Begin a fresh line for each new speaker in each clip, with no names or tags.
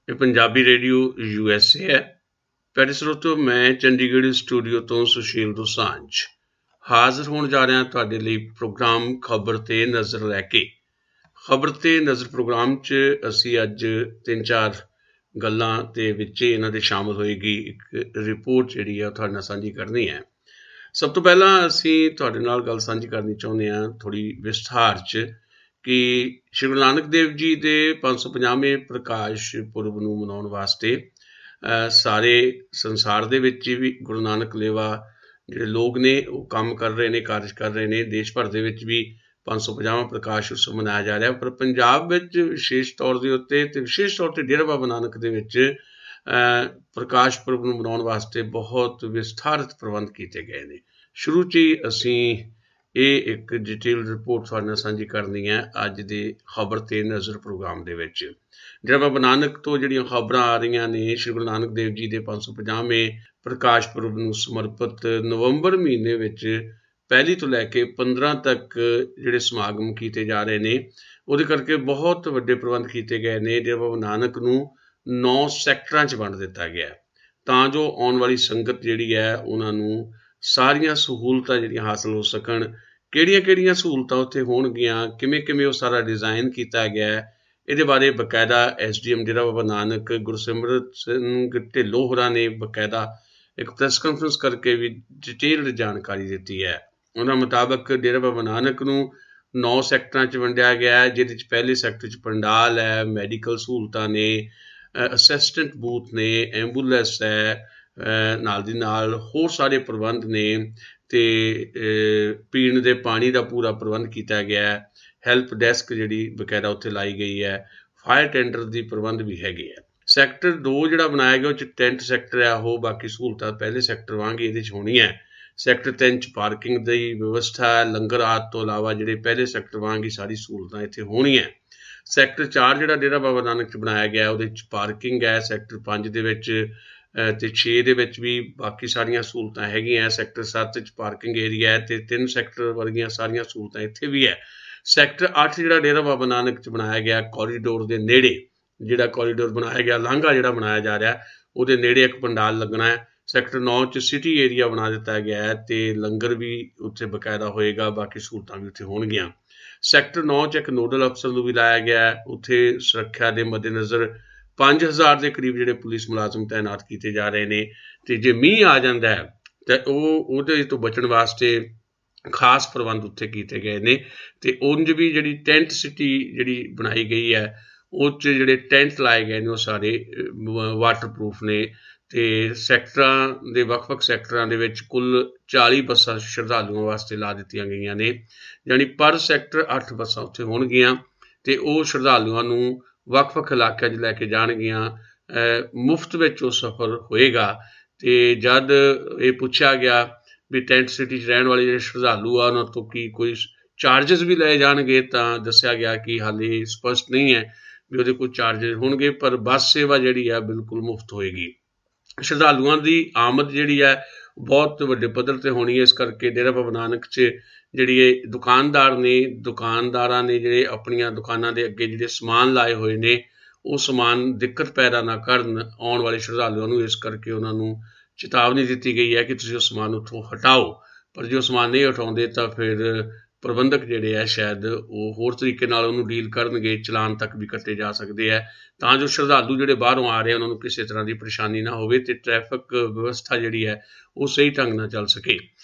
ਇਹ Punjabi radio USA ਹੈ। ਪਿਆਰੇ ਸਰੋਤਿਓ, ਮੈਂ ਚੰਡੀਗੜ੍ਹ ਸਟੂਡੀਓ ਤੋਂ ਸੁਸ਼ੀਲ ਦੋਸਾਂਝ ਹਾਜ਼ਰ ਹੋਣ ਜਾ ਰਿਹਾ ਤੁਹਾਡੇ ਲਈ ਪ੍ਰੋਗਰਾਮ ਖਬਰ ਤੇ ਨਜ਼ਰ ਲੈ ਕੇ। ਖਬਰ ਤੇ ਨਜ਼ਰ ਪ੍ਰੋਗਰਾਮ 'ਚ ਅਸੀਂ ਅੱਜ 3-4 ਗੱਲਾਂ ਦੇ ਵਿੱਚ ਇਹਨਾਂ ਦੇ ਸ਼ਾਮਲ ਹੋਏਗੀ ਇੱਕ ਰਿਪੋਰਟ ਜਿਹੜੀ ਹੈ ਉਹ ਤੁਹਾਡੇ ਨਾਲ ਸਾਂਝੀ ਕਰਨੀ ਹੈ। ਸਭ ਤੋਂ ਪਹਿਲਾਂ ਅਸੀਂ ਤੁਹਾਡੇ ਨਾਲ ਗੱਲ ਸਾਂਝੀ ਕਰਨੀ ਚਾਹੁੰਦੇ ਹਾਂ ਥੋੜ੍ਹੀ ਵਿਸਥਾਰ 'ਚ ਕਿ ਸ਼੍ਰੀ ਗੁਰੂ ਨਾਨਕ ਦੇਵ ਜੀ ਦੇ 550ਵੇਂ ਪ੍ਰਕਾਸ਼ ਪੁਰਬ ਨੂੰ ਮਨਾਉਣ ਵਾਸਤੇ ਸਾਰੇ ਸੰਸਾਰ ਦੇ ਵਿੱਚ ਵੀ ਗੁਰੂ ਨਾਨਕ ਲੇਵਾ ਜਿਹੜੇ ਲੋਕ ਨੇ ਉਹ ਕੰਮ ਕਰ ਰਹੇ ਨੇ, ਕਾਰਜ ਕਰ ਰਹੇ ਨੇ। ਦੇਸ਼ ਭਰ ਦੇ ਵਿੱਚ ਵੀ 550ਵਾਂ ਪ੍ਰਕਾਸ਼ ਉਤਸਵ ਮਨਾਇਆ ਜਾ ਰਿਹਾ, ਪਰ ਪੰਜਾਬ ਵਿੱਚ ਵਿਸ਼ੇਸ਼ ਤੌਰ ਦੇ ਉੱਤੇ ਤੇ ਵਿਸ਼ੇਸ਼ ਤੌਰ ਤੇ ਡੇਰਾ ਬਾਬਾ ਨਾਨਕ ਦੇ ਵਿੱਚ ਪ੍ਰਕਾਸ਼ ਪੁਰਬ ਨੂੰ ਮਨਾਉਣ ਵਾਸਤੇ ਬਹੁਤ ਵਿਸਥਾਰਤ ਪ੍ਰਬੰਧ ਕੀਤੇ ਗਏ ਨੇ। ਸ਼ੁਰੂ 'ਚ ਹੀ ਅਸੀਂ ਇਹ ਇੱਕ ਡਿਟੇਲ ਰਿਪੋਰਟ ਤੁਹਾਡੇ ਨਾਲ ਸਾਂਝੀ ਕਰਨੀ ਹੈ ਅੱਜ ਦੇ ਖਬਰ ਤੇ ਨਜ਼ਰ ਪ੍ਰੋਗਰਾਮ ਦੇ ਵਿੱਚ। ਡੇਰਾ ਬਾਬਾ ਨਾਨਕ ਤੋਂ ਜਿਹੜੀਆਂ ਖਬਰਾਂ ਆ ਰਹੀਆਂ ਨੇ, ਸ਼੍ਰੀ ਗੁਰੂ ਨਾਨਕ ਦੇਵ ਜੀ ਦੇ 550ਵੇਂ ਪ੍ਰਕਾਸ਼ ਪੁਰਬ ਨੂੰ ਸਮਰਪਿਤ ਨਵੰਬਰ ਮਹੀਨੇ ਵਿੱਚ 1 ਤੋਂ ਲੈ ਕੇ 15 ਤੱਕ ਜਿਹੜੇ ਸਮਾਗਮ ਕੀਤੇ ਜਾ ਰਹੇ ਨੇ, ਉਹਦੇ ਕਰਕੇ ਬਹੁਤ ਵੱਡੇ ਪ੍ਰਬੰਧ ਕੀਤੇ ਗਏ ਨੇ। ਡੇਰਾ ਬਾਬਾ ਨਾਨਕ ਨੂੰ 9 ਸੈਕਟਰਾਂ 'ਚ ਵੰਡ ਦਿੱਤਾ ਗਿਆ ਤਾਂ ਜੋ ਆਉਣ ਵਾਲੀ ਸੰਗਤ ਜਿਹੜੀ ਹੈ ਉਹਨਾਂ ਨੂੰ ਸਾਰੀਆਂ ਸਹੂਲਤਾਂ ਜਿਹੜੀਆਂ ਹਾਸਲ ਹੋ ਸਕਣ। ਕਿਹੜੀਆਂ ਸਹੂਲਤਾਂ ਉੱਥੇ ਹੋਣਗੀਆਂ, ਕਿਵੇਂ ਉਹ ਸਾਰਾ ਡਿਜ਼ਾਈਨ ਕੀਤਾ ਗਿਆ ਹੈ, ਇਹਦੇ ਬਾਰੇ ਬਕਾਇਦਾ SDM ਡੇਰਾ ਬਾਬਾ ਨਾਨਕ ਗੁਰਸਿਮਰਤ ਸਿੰਘ ਢਿੱਲੋਂ ਹੋਰਾਂ ਨੇ ਬਕਾਇਦਾ ਇੱਕ ਪ੍ਰੈਸ ਕਾਨਫਰੰਸ ਕਰਕੇ ਵੀ ਡਿਟੇਲਡ ਜਾਣਕਾਰੀ ਦਿੱਤੀ ਹੈ। ਉਹਨਾਂ ਮੁਤਾਬਕ ਡੇਰਾ ਬਾਬਾ ਨਾਨਕ ਨੂੰ 9 ਸੈਕਟਰਾਂ 'ਚ ਵੰਡਿਆ ਗਿਆ ਹੈ, ਜਿਹਦੇ 'ਚ ਪਹਿਲੇ ਸੈਕਟਰ 'ਚ ਪੰਡਾਲ ਹੈ, ਮੈਡੀਕਲ ਸਹੂਲਤਾਂ ਨੇ, ਅਸਿਸਟੈਂਟ ਬੂਥ ਨੇ, ਐਂਬੂਲੈਂਸ ਹੈ, ਨਾਲ ਦੀ ਨਾਲ ਹੋਰ ਸਾਰੇ ਪ੍ਰਬੰਧ ਨੇ ਤੇ ਪੀਣ ਦੇ ਪਾਣੀ ਦਾ ਪੂਰਾ ਪ੍ਰਬੰਧ ਕੀਤਾ ਗਿਆ ਹੈ। ਹੈਲਪ ਡੈਸਕ ਜਿਹੜੀ ਬਕਾਇਦਾ ਉੱਥੇ ਲਾਈ ਗਈ ਹੈ, ਫਾਇਰ ਟੈਂਡਰ ਦੀ ਪ੍ਰਬੰਧ ਵੀ ਹੈਗੇ ਆ। ਸੈਕਟਰ 2 ਜਿਹੜਾ ਬਣਾਇਆ ਗਿਆ ਉਹ 'ਚ ਟੈਂਟ ਸੈਕਟਰ ਹੈ, ਉਹ ਬਾਕੀ ਸਹੂਲਤਾਂ ਪਹਿਲੇ ਸੈਕਟਰ ਵਾਂਗ ਇਹਦੇ 'ਚ ਹੋਣੀਆਂ। ਸੈਕਟਰ 3 'ਚ ਪਾਰਕਿੰਗ ਦੀ ਵਿਵਸਥਾ ਹੈ, ਲੰਗਰ ਆਦਿ ਤੋਂ ਇਲਾਵਾ ਜਿਹੜੇ ਪਹਿਲੇ ਸੈਕਟਰ ਵਾਂਗ ਹੀ ਸਾਰੀ ਸਹੂਲਤਾਂ ਇੱਥੇ ਹੋਣੀਆਂ। ਸੈਕਟਰ 4 ਜਿਹੜਾ ਡੇਰਾ ਬਾਬਾ ਨਾਨਕ 'ਚ ਬਣਾਇਆ ਗਿਆ ਉਹਦੇ 'ਚ ਪਾਰਕਿੰਗ ਹੈ। ਸੈਕਟਰ 5 ਦੇ ਵਿੱਚ ਤੇ 6 ਦੇ ਵਿੱਚ ਵੀ ਬਾਕੀ ਸਾਰੀਆਂ ਸਹੂਲਤਾਂ ਹੈਗੀਆਂ। ਸੈਕਟਰ 7 'ਚ ਪਾਰਕਿੰਗ ਏਰੀਆ ਹੈ ਤੇ 3 ਸੈਕਟਰ ਵਰਗੀਆਂ ਸਾਰੀਆਂ ਸਹੂਲਤਾਂ ਇੱਥੇ ਵੀ ਹੈ। ਸੈਕਟਰ 8 ਜਿਹੜਾ ਡੇਰਾ ਬਾਬਾ ਨਾਨਕ 'ਚ ਬਣਾਇਆ ਗਿਆ ਕੋਰੀਡੋਰ ਦੇ ਨੇੜੇ, ਜਿਹੜਾ ਕੋਰੀਡੋਰ ਬਣਾਇਆ ਗਿਆ, ਲਾਂਘਾ ਜਿਹੜਾ ਬਣਾਇਆ ਜਾ ਰਿਹਾ ਉਹਦੇ ਨੇੜੇ ਇੱਕ ਪੰਡਾਲ ਲੱਗਣਾ ਹੈ। ਸੈਕਟਰ 9 'ਚ ਸਿਟੀ ਏਰੀਆ ਬਣਾ ਦਿੱਤਾ ਗਿਆ ਹੈ ਤੇ ਲੰਗਰ ਵੀ ਉੱਥੇ ਬਕਾਇਦਾ ਹੋਏਗਾ, ਬਾਕੀ ਸਹੂਲਤਾਂ ਵੀ ਉੱਥੇ ਹੋਣਗੀਆਂ। ਸੈਕਟਰ 9 'ਚ ਇੱਕ ਨੋਡਲ ਅਫਸਰ ਨੂੰ ਵੀ ਲਾਇਆ ਗਿਆ ਹੈ। ਉੱਥੇ ਸੁਰੱਖਿਆ ਦੇ ਮੱਦੇਨਜ਼ਰ 5000 ਦੇ ਕਰੀਬ ਜਿਹੜੇ ਪੁਲਿਸ ਮੁਲਾਜ਼ਮ ਤਾਇਨਾਤ ਕੀਤੇ ਜਾ ਰਹੇ ਨੇ ਤੇ ਜੇ ਮੀਂਹ ਆ ਜਾਂਦਾ ਹੈ ਤੇ ਉਹਦੇ ਤੋਂ ਬਚਣ ਵਾਸਤੇ ਖਾਸ ਪ੍ਰਬੰਧ ਉੱਥੇ ਕੀਤੇ ਗਏ ਨੇ। ਤੇ ਉਂਝ ਵੀ ਜਿਹੜੀ ਟੈਂਟ ਸਿਟੀ ਜਿਹੜੀ ਬਣਾਈ ਗਈ ਹੈ ਉਹ 'ਚ ਜਿਹੜੇ ਟੈਂਟ ਲਾਏ ਗਏ ਨੇ ਉਹ ਸਾਰੇ ਵਾਟਰਪ੍ਰੂਫ ਨੇ ਤੇ ਸੈਕਟਰਾਂ ਦੇ ਵੱਖ-ਵੱਖ ਸੈਕਟਰਾਂ ਦੇ ਵਿੱਚ ਕੁੱਲ 40 ਬੱਸਾਂ ਸ਼ਰਧਾਲੂਆਂ ਵਾਸਤੇ ਲਾ ਦਿੱਤੀਆਂ ਗਈਆਂ ਨੇ, ਯਾਨੀ ਪਰ ਸੈਕਟਰ 8 ਬੱਸਾਂ ਉੱਥੇ ਹੋਣਗੀਆਂ ਤੇ ਉਹ ਸ਼ਰਧਾਲੂਆਂ ਨੂੰ ਵੱਖ-ਵੱਖ ਇਲਾਕਿਆਂ 'ਚ ਲੈ ਕੇ ਜਾਣਗੀਆਂ। ਮੁਫਤ ਵਿੱਚ ਉਹ ਸਫ਼ਰ ਹੋਏਗਾ। ਤੇ ਜਦ ਇਹ ਪੁੱਛਿਆ ਗਿਆ ਵੀ ਟੈਂਟ ਸਿਟੀ 'ਚ ਰਹਿਣ ਵਾਲੇ ਜਿਹੜੇ ਸ਼ਰਧਾਲੂ ਆ ਉਹਨਾਂ ਤੋਂ ਕੀ ਕੋਈ ਚਾਰਜਸ ਵੀ ਲਏ ਜਾਣਗੇ, ਤਾਂ ਦੱਸਿਆ ਗਿਆ ਕਿ ਹਾਲੇ ਸਪਸ਼ਟ ਨਹੀਂ ਹੈ ਵੀ ਉਹਦੇ ਕੋਈ ਚਾਰਜਸ ਹੋਣਗੇ, ਪਰ ਬੱਸ ਸੇਵਾ ਜਿਹੜੀ ਆ ਬਿਲਕੁਲ ਮੁਫਤ ਹੋਏਗੀ। ਸ਼ਰਧਾਲੂਆਂ ਦੀ ਆਮਦ ਜਿਹੜੀ ਹੈ ਬਹੁਤ ਵੱਡੇ ਪੱਧਰ ਤੇ ਹੋਣੀ ਹੈ, ਇਸ ਕਰਕੇ ਡੇਰਾ ਬਾਬਾ ਨਾਨਕ 'ਚ ਜਿਹੜੀ ਇਹ ਦੁਕਾਨਦਾਰਾਂ ਨੇ ਜਿਹੜੇ ਆਪਣੀਆਂ ਦੁਕਾਨਾਂ ਦੇ ਅੱਗੇ ਜਿਹੜੇ ਸਮਾਨ ਲਾਏ ਹੋਏ ਨੇ ਉਹ ਸਮਾਨ ਦਿੱਕਤ ਪੈਦਾ ਨਾ ਕਰਨ ਆਉਣ ਵਾਲੇ ਸ਼ਰਧਾਲੂਆਂ ਨੂੰ। ਇਸ ਕਰਕੇ ਉਹਨਾਂ ਨੂੰ ਚੇਤਾਵਨੀ ਦਿੱਤੀ ਗਈ ਹੈ ਕਿ ਤੁਸੀਂ ਉਹ ਸਮਾਨ ਉੱਥੋਂ ਹਟਾਓ, ਪਰ ਜੇ ਉਹ ਸਮਾਨ ਨਹੀਂ ਹਟਾਉਂਦੇ ਤਾਂ ਫਿਰ ਪ੍ਰਬੰਧਕ ਜਿਹੜੇ ਹੈ ਸ਼ਾਇਦ ਉਹ ਹੋਰ ਤਰੀਕੇ ਨਾਲ ਉਹਨੂੰ ਡੀਲ ਕਰਨਗੇ, ਚਲਾਨ ਤੱਕ ਵੀ ਕੱਟੇ ਜਾ ਸਕਦੇ ਹੈ, ਤਾਂ ਜੋ ਸ਼ਰਧਾਲੂ ਜਿਹੜੇ ਬਾਹਰੋਂ ਆ ਰਹੇ ਉਹਨਾਂ ਨੂੰ ਕਿਸੇ ਤਰ੍ਹਾਂ ਦੀ ਪਰੇਸ਼ਾਨੀ ਨਾ ਹੋਵੇ ਤੇ ਟ੍ਰੈਫਿਕ ਵਿਵਸਥਾ ਜਿਹੜੀ ਹੈ ਉਹ ਸਹੀ ਢੰਗ ਨਾਲ ਚੱਲ ਸਕੇ।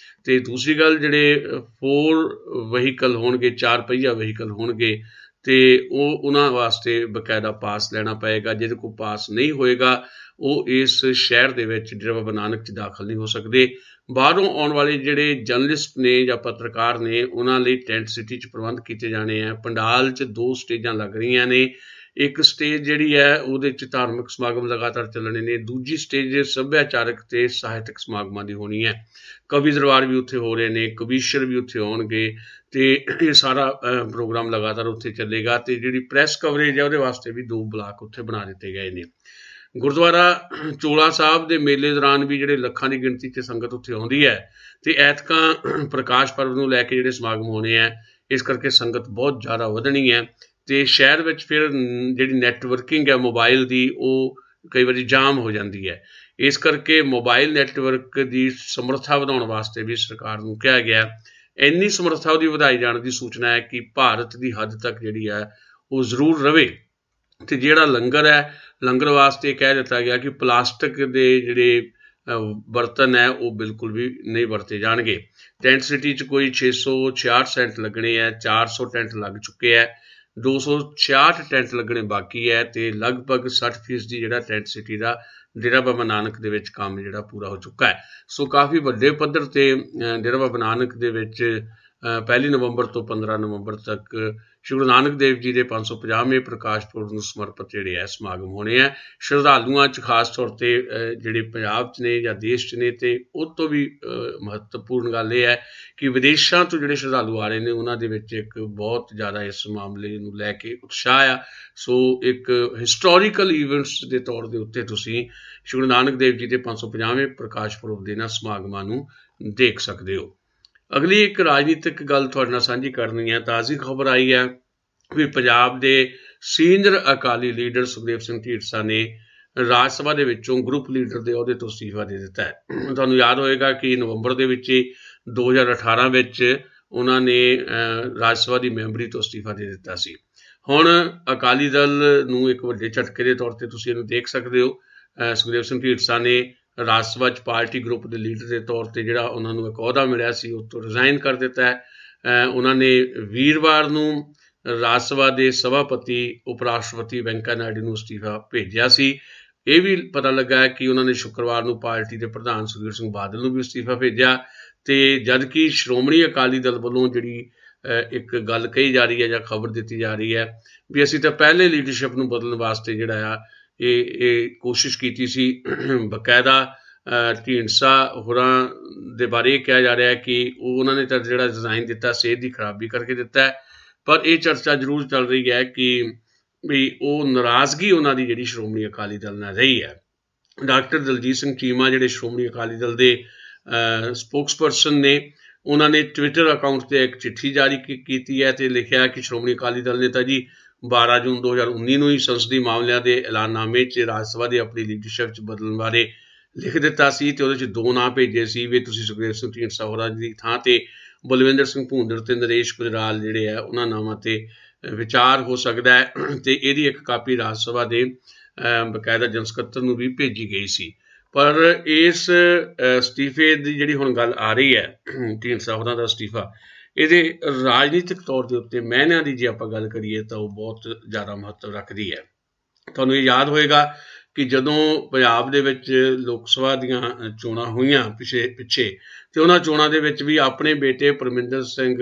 ਤੇ ਦੂਸਰੀ ਗੱਲ, ਜਿਹੜੇ 4 ਵਹੀਕਲ ਹੋਣਗੇ, 4 ਪਹੀਆ ਵਹੀਕਲ ਹੋਣਗੇ ਤੇ ਉਹਨਾਂ ਵਾਸਤੇ ਬਕਾਇਦਾ ਪਾਸ ਲੈਣਾ ਪਏਗਾ। ਜਿਹਦੇ ਕੋਲ ਪਾਸ ਨਹੀਂ ਹੋਏਗਾ ਉਹ ਇਸ ਸ਼ਹਿਰ ਦੇ ਵਿੱਚ ਡੇਰਾ ਬਾਬਾ ਨਾਨਕ 'ਚ ਦਾਖਲ ਨਹੀਂ ਹੋ ਸਕਦੇ। ਬਾਹਰੋਂ ਆਉਣ ਵਾਲੇ ਜਿਹੜੇ ਜਰਨਲਿਸਟ ਨੇ ਜਾਂ ਪੱਤਰਕਾਰ ਨੇ ਉਹਨਾਂ ਲਈ ਟੈਂਟ ਸਿਟੀ 'ਚ ਪ੍ਰਬੰਧ ਕੀਤੇ ਜਾਣੇ ਆ। ਪੰਡਾਲ 'ਚ 2 ਸਟੇਜਾਂ ਲੱਗ ਰਹੀਆਂ ਨੇ। ਇੱਕ ਸਟੇਜ ਜਿਹੜੀ ਹੈ ਉਹਦੇ 'ਚ ਧਾਰਮਿਕ ਸਮਾਗਮ ਲਗਾਤਾਰ ਚੱਲਣੇ ਨੇ, ਦੂਜੀ ਸਟੇਜ ਸੱਭਿਆਚਾਰਕ ਤੇ ਸਾਹਿਤਕ ਸਮਾਗਮਾਂ ਦੀ ਹੋਣੀ ਹੈ। ਕਵੀ ਦਰਬਾਰ ਵੀ ਉੱਥੇ ਹੋ ਰਹੇ ਨੇ, ਕਵੀਸ਼ਰ ਵੀ ਉੱਥੇ ਆਉਣਗੇ ਤੇ ਇਹ ਸਾਰਾ ਪ੍ਰੋਗਰਾਮ ਲਗਾਤਾਰ ਉੱਥੇ ਚੱਲੇਗਾ। ਤੇ ਜਿਹੜੀ ਪ੍ਰੈਸ ਕਵਰੇਜ ਹੈ ਉਹਦੇ ਵਾਸਤੇ ਵੀ 2 ਬਲਾਕ ਉੱਥੇ ਬਣਾ ਦਿੱਤੇ ਗਏ ਨੇ। ਗੁਰਦੁਆਰਾ ਚੋਲਾ ਸਾਹਿਬ ਦੇ ਮੇਲੇ ਦੌਰਾਨ ਵੀ ਜਿਹੜੇ ਲੱਖਾਂ ਦੀ ਗਿਣਤੀ 'ਚ ਸੰਗਤ ਉੱਥੇ ਆਉਂਦੀ ਹੈ ਤੇ ਐਤਕਾਂ ਪ੍ਰਕਾਸ਼ ਪਰਬ ਨੂੰ ਲੈ ਕੇ ਜਿਹੜੇ ਸਮਾਗਮ ਹੋਣੇ ਆ, ਇਸ ਕਰਕੇ ਸੰਗਤ ਬਹੁਤ ਜ਼ਿਆਦਾ ਵਧਣੀ ਹੈ ਤੇ ਸ਼ਹਿਰ ਵਿੱਚ ਫਿਰ ਜਿਹੜੀ ਨੈਟਵਰਕਿੰਗ ਹੈ ਮੋਬਾਈਲ ਦੀ ਉਹ ਕਈ ਵਾਰੀ ਜਾਮ ਹੋ ਜਾਂਦੀ ਹੈ। ਇਸ ਕਰਕੇ ਮੋਬਾਈਲ ਨੈਟਵਰਕ ਦੀ ਸਮਰੱਥਾ ਵਧਾਉਣ ਵਾਸਤੇ ਵੀ ਸਰਕਾਰ ਨੂੰ ਕਿਹਾ ਗਿਆ। ਇੰਨੀ ਸਮਰੱਥਾ ਉਹਦੀ ਵਧਾਈ ਜਾਣ ਦੀ ਸੂਚਨਾ ਹੈ ਕਿ ਭਾਰਤ ਦੀ ਹੱਦ ਤੱਕ ਜਿਹੜੀ ਹੈ ਉਹ ਜ਼ਰੂਰ ਰਵੇ। ਤੇ ਜਿਹੜਾ ਲੰਗਰ ਹੈ, ਲੰਗਰ ਵਾਸਤੇ ਕਹਿ ਦਿੱਤਾ ਗਿਆ ਕਿ ਪਲਾਸਟਿਕ ਦੇ ਜਿਹੜੇ ਬਰਤਨ ਹੈ ਉਹ ਬਿਲਕੁਲ ਵੀ ਨਹੀਂ ਵਰਤੇ ਜਾਣਗੇ। ਟੈਂਟ ਸਿਟੀ 'ਚ ਕੋਈ 666 ਟੈਂਟ ਲੱਗਣੇ ਹੈ, 400 ਟੈਂਟ ਲੱਗ ਚੁੱਕੇ ਹੈ, 266 ਟੈਂਟ ਲੱਗਣੇ ਬਾਕੀ ਹੈ ਤੇ ਲਗਭਗ 60% ਜਿਹੜਾ ਟੈਂਟ ਸਿਟੀ ਦਾ ਡੇਰਾ ਬਾਬਾ ਨਾਨਕ ਦੇ ਵਿੱਚ ਕੰਮ ਜਿਹੜਾ ਪੂਰਾ ਹੋ ਚੁੱਕਾ ਹੈ। ਸੋ ਕਾਫੀ ਵੱਡੇ ਪੱਧਰ ਤੇ ਡੇਰਾ ਬਾਬਾ ਨਾਨਕ ਦੇ ਵਿੱਚ 1 ਨਵੰਬਰ ਤੋਂ 15 ਨਵੰਬਰ ਤੱਕ ਸ਼੍ਰੀ ਗੁਰੂ ਨਾਨਕ ਦੇਵ ਜੀ ਦੇ 550ਵੇਂ ਪ੍ਰਕਾਸ਼ ਪੁਰਬ ਨੂੰ ਸਮਰਪਿਤ ਜਿਹੜੇ ਹੈ ਸਮਾਗਮ ਹੋਣੇ ਹੈ। ਸ਼ਰਧਾਲੂਆਂ 'ਚ ਖਾਸ ਤੌਰ ਤੇ ਜਿਹੜੇ ਪੰਜਾਬ 'ਚ ਨੇ ਜਾਂ ਦੇਸ਼ 'ਚ ਨੇ, ਤੇ ਉਹ ਤੋਂ ਵੀ ਮਹੱਤਵਪੂਰਨ ਗੱਲ ਇਹ ਹੈ ਕਿ ਵਿਦੇਸ਼ਾਂ ਤੋਂ ਜਿਹੜੇ ਸ਼ਰਧਾਲੂ ਆ ਰਹੇ ਨੇ ਉਹਨਾਂ ਦੇ ਵਿੱਚ ਇੱਕ ਬਹੁਤ ਜ਼ਿਆਦਾ ਇਸ ਮਾਮਲੇ ਨੂੰ ਲੈ ਕੇ ਉਤਸ਼ਾਹ ਆ। ਸੋ ਇੱਕ ਹਿਸਟੋਰੀਕਲ ਈਵੈਂਟਸ ਦੇ ਤੌਰ ਦੇ ਉੱਤੇ ਤੁਸੀਂ ਸ਼੍ਰੀ ਗੁਰੂ ਨਾਨਕ ਦੇਵ ਜੀ ਦੇ 550ਵੇਂ ਪ੍ਰਕਾਸ਼ ਪੁਰਬ ਦੇ ਇਹਨਾਂ ਸਮਾਗਮਾਂ ਨੂੰ ਦੇਖ ਸਕਦੇ ਹੋ। ਅਗਲੀ ਇੱਕ ਰਾਜਨੀਤਿਕ ਗੱਲ ਤੁਹਾਡੇ ਨਾਲ ਸਾਂਝੀ ਕਰਨੀ ਹੈ। ਤਾਜ਼ੀ ਖਬਰ ਆਈ ਹੈ ਵੀ ਪੰਜਾਬ ਦੇ ਸੀਨੀਅਰ ਅਕਾਲੀ ਲੀਡਰ ਸੁਖਦੇਵ ਸਿੰਘ ਢੀਂਡਸਾ ਨੇ ਰਾਜ ਸਭਾ ਦੇ ਵਿੱਚੋਂ ਗਰੁੱਪ ਲੀਡਰ ਦੇ ਅਹੁਦੇ ਤੋਂ ਅਸਤੀਫਾ ਦੇ ਦਿੱਤਾ ਹੈ। ਤੁਹਾਨੂੰ ਯਾਦ ਹੋਏਗਾ ਕਿ ਨਵੰਬਰ ਦੇ ਵਿੱਚ 2018 ਵਿੱਚ ਉਹਨਾਂ ਨੇ ਰਾਜ ਸਭਾ ਦੀ ਮੈਂਬਰੀ ਤੋਂ ਅਸਤੀਫਾ ਦੇ ਦਿੱਤਾ ਸੀ। ਹੁਣ ਅਕਾਲੀ ਦਲ ਨੂੰ ਇੱਕ ਵੱਡੇ ਝਟਕੇ ਦੇ ਤੌਰ ਤੇ ਤੁਸੀਂ ਇਹਨੂੰ ਦੇਖ ਸਕਦੇ ਹੋ। ਸੁਖਦੇਵ ਸਿੰਘ ਢੀਂਡਸਾ ਨੇ ਰਾਜ ਸਭਾ 'ਚ ਪਾਰਟੀ ਗਰੁੱਪ ਦੇ ਲੀਡਰ ਦੇ ਤੌਰ ਤੇ ਜਿਹੜਾ ਉਹਨਾਂ ਨੂੰ ਇੱਕ ਅਹੁਦਾ ਮਿਲਿਆ ਸੀ ਉਹ ਤੋਂ ਰਿਜ਼ਾਈਨ ਕਰ ਦਿੱਤਾ ਹੈ। ਉਹਨਾਂ ਨੇ ਵੀਰਵਾਰ ਨੂੰ ਰਾਜ ਸਭਾ ਦੇ ਸਭਾਪਤੀ ਉਪ ਰਾਸ਼ਟਰਪਤੀ ਵੈਂਕਈਆ ਨਾਇਡੂ ਨੂੰ ਅਸਤੀਫਾ ਭੇਜਿਆ ਸੀ। ਇਹ ਵੀ ਪਤਾ ਲੱਗਾ ਹੈ ਕਿ ਉਹਨਾਂ ਨੇ ਸ਼ੁੱਕਰਵਾਰ ਨੂੰ ਪਾਰਟੀ ਦੇ ਪ੍ਰਧਾਨ ਸੁਖਬੀਰ ਸਿੰਘ ਬਾਦਲ ਨੂੰ ਵੀ ਅਸਤੀਫਾ ਭੇਜਿਆ। ਤੇ ਜਦ ਕਿ ਸ਼੍ਰੋਮਣੀ ਅਕਾਲੀ ਦਲ ਵੱਲੋਂ ਜਿਹੜੀ ਇੱਕ ਗੱਲ ਕਹੀ ਜਾ ਰਹੀ ਹੈ ਜਾਂ ਖਬਰ ਦਿੱਤੀ ਜਾ ਰਹੀ ਹੈ ਵੀ ਅਸੀਂ ਤਾਂ ਪਹਿਲੇ ਲੀਡਰਸ਼ਿਪ ਨੂੰ ਬਦਲਣ ਵਾਸਤੇ ਜਿਹੜਾ ਆ ਇਹ ਕੋਸ਼ਿਸ਼ ਕੀਤੀ ਸੀ। ਬਕਾਇਦਾ ਢੀਂਡਸਾ ਹੋਰਾਂ ਦੇ ਬਾਰੇ ਇਹ ਕਿਹਾ ਜਾ ਰਿਹਾ ਕਿ ਉਹਨਾਂ ਨੇ ਤਾਂ ਜਿਹੜਾ ਰਿਜ਼ਾਈਨ ਦਿੱਤਾ ਸਿਹਤ ਦੀ ਖਰਾਬੀ ਕਰਕੇ ਦਿੱਤਾ ਹੈ। ਪਰ ਇਹ ਚਰਚਾ ਜ਼ਰੂਰ ਚੱਲ ਰਹੀ ਹੈ ਕਿ ਵੀ ਉਹ ਨਾਰਾਜ਼ਗੀ ਉਹਨਾਂ ਦੀ ਜਿਹੜੀ ਸ਼੍ਰੋਮਣੀ ਅਕਾਲੀ ਦਲ ਨਾਲ ਰਹੀ ਹੈ। ਡਾਕਟਰ ਦਲਜੀਤ ਸਿੰਘ ਚੀਮਾ ਜਿਹੜੇ ਸ਼੍ਰੋਮਣੀ ਅਕਾਲੀ ਦਲ ਦੇ ਸਪੋਕਸਪਰਸਨ ਨੇ, ਉਹਨਾਂ ਨੇ ਟਵਿੱਟਰ ਅਕਾਊਂਟ ਤੇ ਇੱਕ ਚਿੱਠੀ ਜਾਰੀ ਕੀਤੀ ਹੈ ਤੇ ਲਿਖਿਆ ਕਿ ਸ਼੍ਰੋਮਣੀ ਅਕਾਲੀ ਦਲ ਨੇ ਤਾਂ ਜੀ 12 ਜੂਨ 2019 ਨੂੰ ਹੀ ਸੰਸਦੀ ਮਾਮਲਿਆਂ ਦੇ ਐਲਾਨਨਾਮੇ 'ਚ ਰਾਜ ਸਭਾ ਦੀ ਆਪਣੀ ਲੀਡਰਸ਼ਿਪ 'ਚ ਬਦਲਣ ਬਾਰੇ ਲਿਖ ਦਿੱਤਾ ਸੀ ਤੇ ਉਹਦੇ 'ਚ 2 ਨਾਂ ਭੇਜੇ ਸੀ ਵੀ ਤੁਸੀਂ ਸੁਖਦੇਵ ਸਿੰਘ ਢੀਂਡਸਾ ਹੋਰਾਂ ਦੀ ਥਾਂ ਤੇ ਬਲਵਿੰਦਰ ਸਿੰਘ ਭੂੰਦੜ ਤੇ ਨਰੇਸ਼ ਗੁਜਰਾਲ ਜਿਹੜੇ ਆ ਉਹਨਾਂ ਨਾਵਾਂ ਤੇ ਵਿਚਾਰ ਹੋ ਸਕਦਾ ਹੈ। ਤੇ ਇਹਦੀ ਇੱਕ ਕਾਪੀ ਰਾਜ ਸਭਾ ਦੇ ਬਕਾਇਦਾ ਜਨਰਲ ਸਕੱਤਰ ਨੂੰ ਵੀ ਭੇਜੀ ਗਈ ਸੀ। ਪਰ ਇਸ ਅਸਤੀਫੇ ਦੀ ਜਿਹੜੀ ਹੁਣ ਗੱਲ ਆ ਰਹੀ ਹੈ, ਢੀਂਡਸਾ ਹੋਰਾਂ ਦਾ ਅਸਤੀਫਾ, ਇਹਦੇ ਰਾਜਨੀਤਿਕ ਤੌਰ ਦੇ ਉੱਤੇ ਮਾਇਨਿਆਂ ਦੀ ਜੇ ਆਪਾਂ ਗੱਲ ਕਰੀਏ ਤਾਂ ਉਹ ਬਹੁਤ ਜ਼ਿਆਦਾ ਮਹੱਤਵ ਰੱਖਦੀ ਹੈ। ਤੁਹਾਨੂੰ ਇਹ ਯਾਦ ਹੋਏਗਾ ਕਿ ਜਦੋਂ ਪੰਜਾਬ ਦੇ ਵਿੱਚ ਲੋਕ ਸਭਾ ਦੀਆਂ ਚੋਣਾਂ ਹੋਈਆਂ ਪਿੱਛੇ ਤੇ ਉਹਨਾਂ ਚੋਣਾਂ ਦੇ ਵਿੱਚ ਵੀ ਆਪਣੇ ਬੇਟੇ ਪਰਮਿੰਦਰ ਸਿੰਘ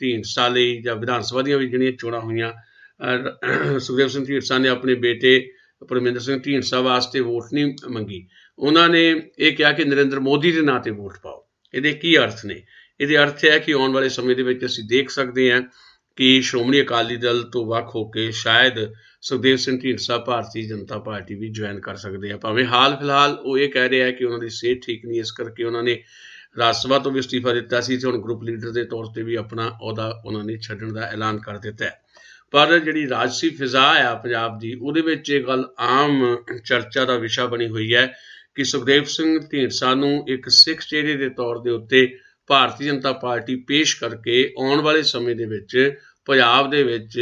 ਢੀਂਡਸਾ ਲਈ ਜਾਂ ਵਿਧਾਨ ਸਭਾ ਦੀਆਂ ਵੀ ਜਿਹੜੀਆਂ ਚੋਣਾਂ ਹੋਈਆਂ, ਸੁਖਦੇਵ ਸਿੰਘ ਢੀਂਡਸਾ ਨੇ ਆਪਣੇ ਬੇਟੇ ਪਰਮਿੰਦਰ ਸਿੰਘ ਢੀਂਡਸਾ ਵਾਸਤੇ ਵੋਟ ਨਹੀਂ ਮੰਗੀ। ਉਹਨਾਂ ਨੇ ਇਹ ਕਿਹਾ ਕਿ ਨਰਿੰਦਰ ਮੋਦੀ ਦੇ ਨਾਂ ਤੇ ਵੋਟ ਪਾਓ। ਇਹਦੇ ਕੀ ਅਰਥ ਨੇ? ਇਹਦੇ ਅਰਥ ਹੈ ਕਿ ਆਉਣ ਵਾਲੇ ਸਮੇਂ ਦੇ ਵਿੱਚ ਅਸੀਂ ਦੇਖ ਸਕਦੇ ਹਾਂ ਕਿ ਸ਼੍ਰੋਮਣੀ ਅਕਾਲੀ ਦਲ ਤੋਂ ਵੱਖ ਹੋ ਕੇ ਸ਼ਾਇਦ ਸੁਖਦੇਵ ਸਿੰਘ ਢੀਂਡਸਾ ਭਾਰਤੀ ਜਨਤਾ ਪਾਰਟੀ ਵੀ ਜੁਆਇਨ ਕਰ ਸਕਦੇ ਆ। ਭਾਵੇਂ ਹਾਲ ਫਿਲਹਾਲ ਉਹ ਇਹ ਕਹਿ ਰਿਹਾ ਕਿ ਉਹਨਾਂ ਦੀ ਸਿਹਤ ਠੀਕ ਨਹੀਂ, ਇਸ ਕਰਕੇ ਉਹਨਾਂ ਨੇ ਰਾਜ ਸਭਾ ਤੋਂ ਵੀ ਅਸਤੀਫਾ ਦਿੱਤਾ ਸੀ ਤੇ ਹੁਣ ਗਰੁੱਪ ਲੀਡਰ ਦੇ ਤੌਰ ਤੇ ਵੀ ਆਪਣਾ ਅਹੁਦਾ ਉਹਨਾਂ ਨੇ ਛੱਡਣ ਦਾ ਐਲਾਨ ਕਰ ਦਿੱਤਾ ਹੈ। ਪਰ ਜਿਹੜੀ ਰਾਜਸੀ ਫਿਜ਼ਾ ਆ ਪੰਜਾਬ ਦੀ, ਉਹਦੇ ਵਿੱਚ ਇਹ ਗੱਲ ਆਮ ਚਰਚਾ ਦਾ ਵਿਸ਼ਾ ਬਣੀ ਹੋਈ ਹੈ ਕਿ ਸੁਖਦੇਵ ਸਿੰਘ ਢੀਂਡਸਾ ਨੂੰ ਇੱਕ ਸਿੱਖ ਚਿਹਰੇ ਦੇ ਤੌਰ ਦੇ ਉੱਤੇ ਭਾਰਤੀ ਜਨਤਾ ਪਾਰਟੀ ਪੇਸ਼ ਕਰਕੇ ਆਉਣ ਵਾਲੇ ਸਮੇਂ ਦੇ ਵਿੱਚ ਪੰਜਾਬ ਦੇ ਵਿੱਚ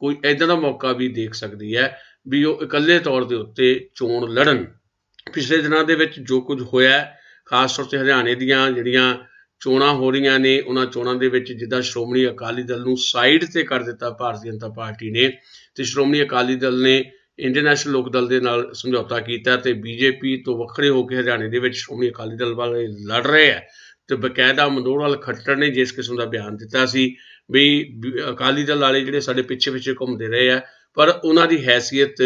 ਕੋਈ ਇੱਦਾਂ ਦਾ ਮੌਕਾ ਵੀ ਦੇਖ ਸਕਦੀ ਹੈ ਵੀ ਉਹ ਇਕੱਲੇ ਤੌਰ ਦੇ ਉੱਤੇ ਚੋਣ ਲੜਨ। ਪਿਛਲੇ ਦਿਨਾਂ ਦੇ ਵਿੱਚ ਜੋ ਕੁਝ ਹੋਇਆ, ਖਾਸ ਤੌਰ 'ਤੇ ਹਰਿਆਣੇ ਦੀਆਂ ਜਿਹੜੀਆਂ ਚੋਣਾਂ ਹੋ ਰਹੀਆਂ ਨੇ, ਉਹਨਾਂ ਚੋਣਾਂ ਦੇ ਵਿੱਚ ਜਿੱਦਾਂ ਸ਼੍ਰੋਮਣੀ ਅਕਾਲੀ ਦਲ ਨੂੰ ਸਾਈਡ 'ਤੇ ਕਰ ਦਿੱਤਾ ਭਾਰਤੀ ਜਨਤਾ ਪਾਰਟੀ ਨੇ ਤੇ ਸ਼੍ਰੋਮਣੀ ਅਕਾਲੀ ਦਲ ਨੇ ਇੰਡੀਅਨ ਨੈਸ਼ਨਲ ਲੋਕ ਦਲ ਦੇ ਨਾਲ ਸਮਝੌਤਾ ਕੀਤਾ ਤੇ ਬੀਜੇਪੀ ਤੋਂ ਵੱਖਰੇ ਹੋ ਕੇ ਹਰਿਆਣੇ ਦੇ ਵਿੱਚ ਸ਼੍ਰੋਮਣੀ ਅਕਾਲੀ ਦਲ ਵਾਲੇ ਲੜ ਰਹੇ ਹੈ। ਤੇ ਬਕਾਇਦਾ ਮਨੋਹਰ ਖੱਟਰ ਨੇ ਜਿਸ ਕਿਸਮ ਦਾ ਬਿਆਨ ਦਿੱਤਾ ਸੀ ਵੀ ਅਕਾਲੀ ਦਲ ਵਾਲੇ ਜਿਹੜੇ ਸਾਡੇ ਪਿੱਛੇ ਘੁੰਮਦੇ ਰਹੇ ਆ, ਪਰ ਉਹਨਾਂ ਦੀ ਹੈਸੀਅਤ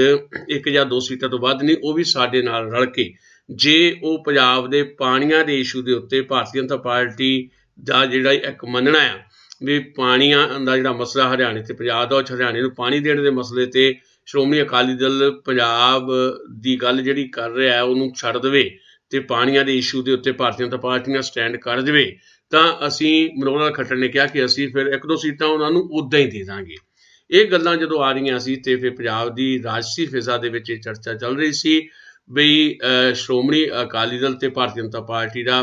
1 ਜਾਂ 2 ਸੀਟਾਂ ਤੋਂ ਵੱਧ ਨਹੀਂ, ਉਹ ਵੀ ਸਾਡੇ ਨਾਲ ਰਲ ਕੇ ਜੇ ਉਹ ਪੰਜਾਬ ਦੇ ਪਾਣੀਆਂ ਦੇ ਇਸ਼ੂ ਦੇ ਉੱਤੇ ਭਾਰਤੀ ਜਨਤਾ ਪਾਰਟੀ ਦਾ ਜਿਹੜਾ ਇੱਕ ਮੰਨਣਾ ਆ ਵੀ ਪਾਣੀਆਂ ਦਾ ਜਿਹੜਾ ਮਸਲਾ ਹਰਿਆਣੇ ਤੇ ਪੰਜਾਬ ਦਾ, ਹਰਿਆਣੇ ਨੂੰ ਪਾਣੀ ਦੇਣ ਦੇ ਮਸਲੇ ਤੇ ਸ਼੍ਰੋਮਣੀ ਅਕਾਲੀ ਦਲ ਪੰਜਾਬ ਦੀ ਗੱਲ ਜਿਹੜੀ ਕਰ ਰਿਹਾ ਉਹਨੂੰ ਛੱਡ ਦੇਵੇ ਤੇ ਪਾਣੀਆਂ ਦੇ ਇਸ਼ੂ ਦੇ ਉੱਤੇ ਭਾਰਤੀ ਜਨਤਾ ਪਾਰਟੀ ਨਾਲ ਸਟੈਂਡ ਕਰ ਜਾਵੇ, ਤਾਂ ਅਸੀਂ ਮਨੋਹਰ ਖੱਟਰ ਨੇ ਕਿਹਾ ਕਿ ਅਸੀਂ ਫਿਰ 1-2 ਸੀਟਾਂ ਉਹਨਾਂ ਨੂੰ ਉੱਦਾਂ ਹੀ ਦੇ ਦਾਂਗੇ। ਇਹ ਗੱਲਾਂ ਜਦੋਂ ਆ ਰਹੀਆਂ ਸੀ ਤੇ ਫਿਰ ਪੰਜਾਬ ਦੀ ਰਾਜਸੀ ਫਿਜ਼ਾ ਦੇ ਵਿੱਚ ਇਹ ਚਰਚਾ ਚੱਲ ਰਹੀ ਸੀ ਬਈ ਸ਼੍ਰੋਮਣੀ ਅਕਾਲੀ ਦਲ ਤੇ ਭਾਰਤੀ ਜਨਤਾ ਪਾਰਟੀ ਦਾ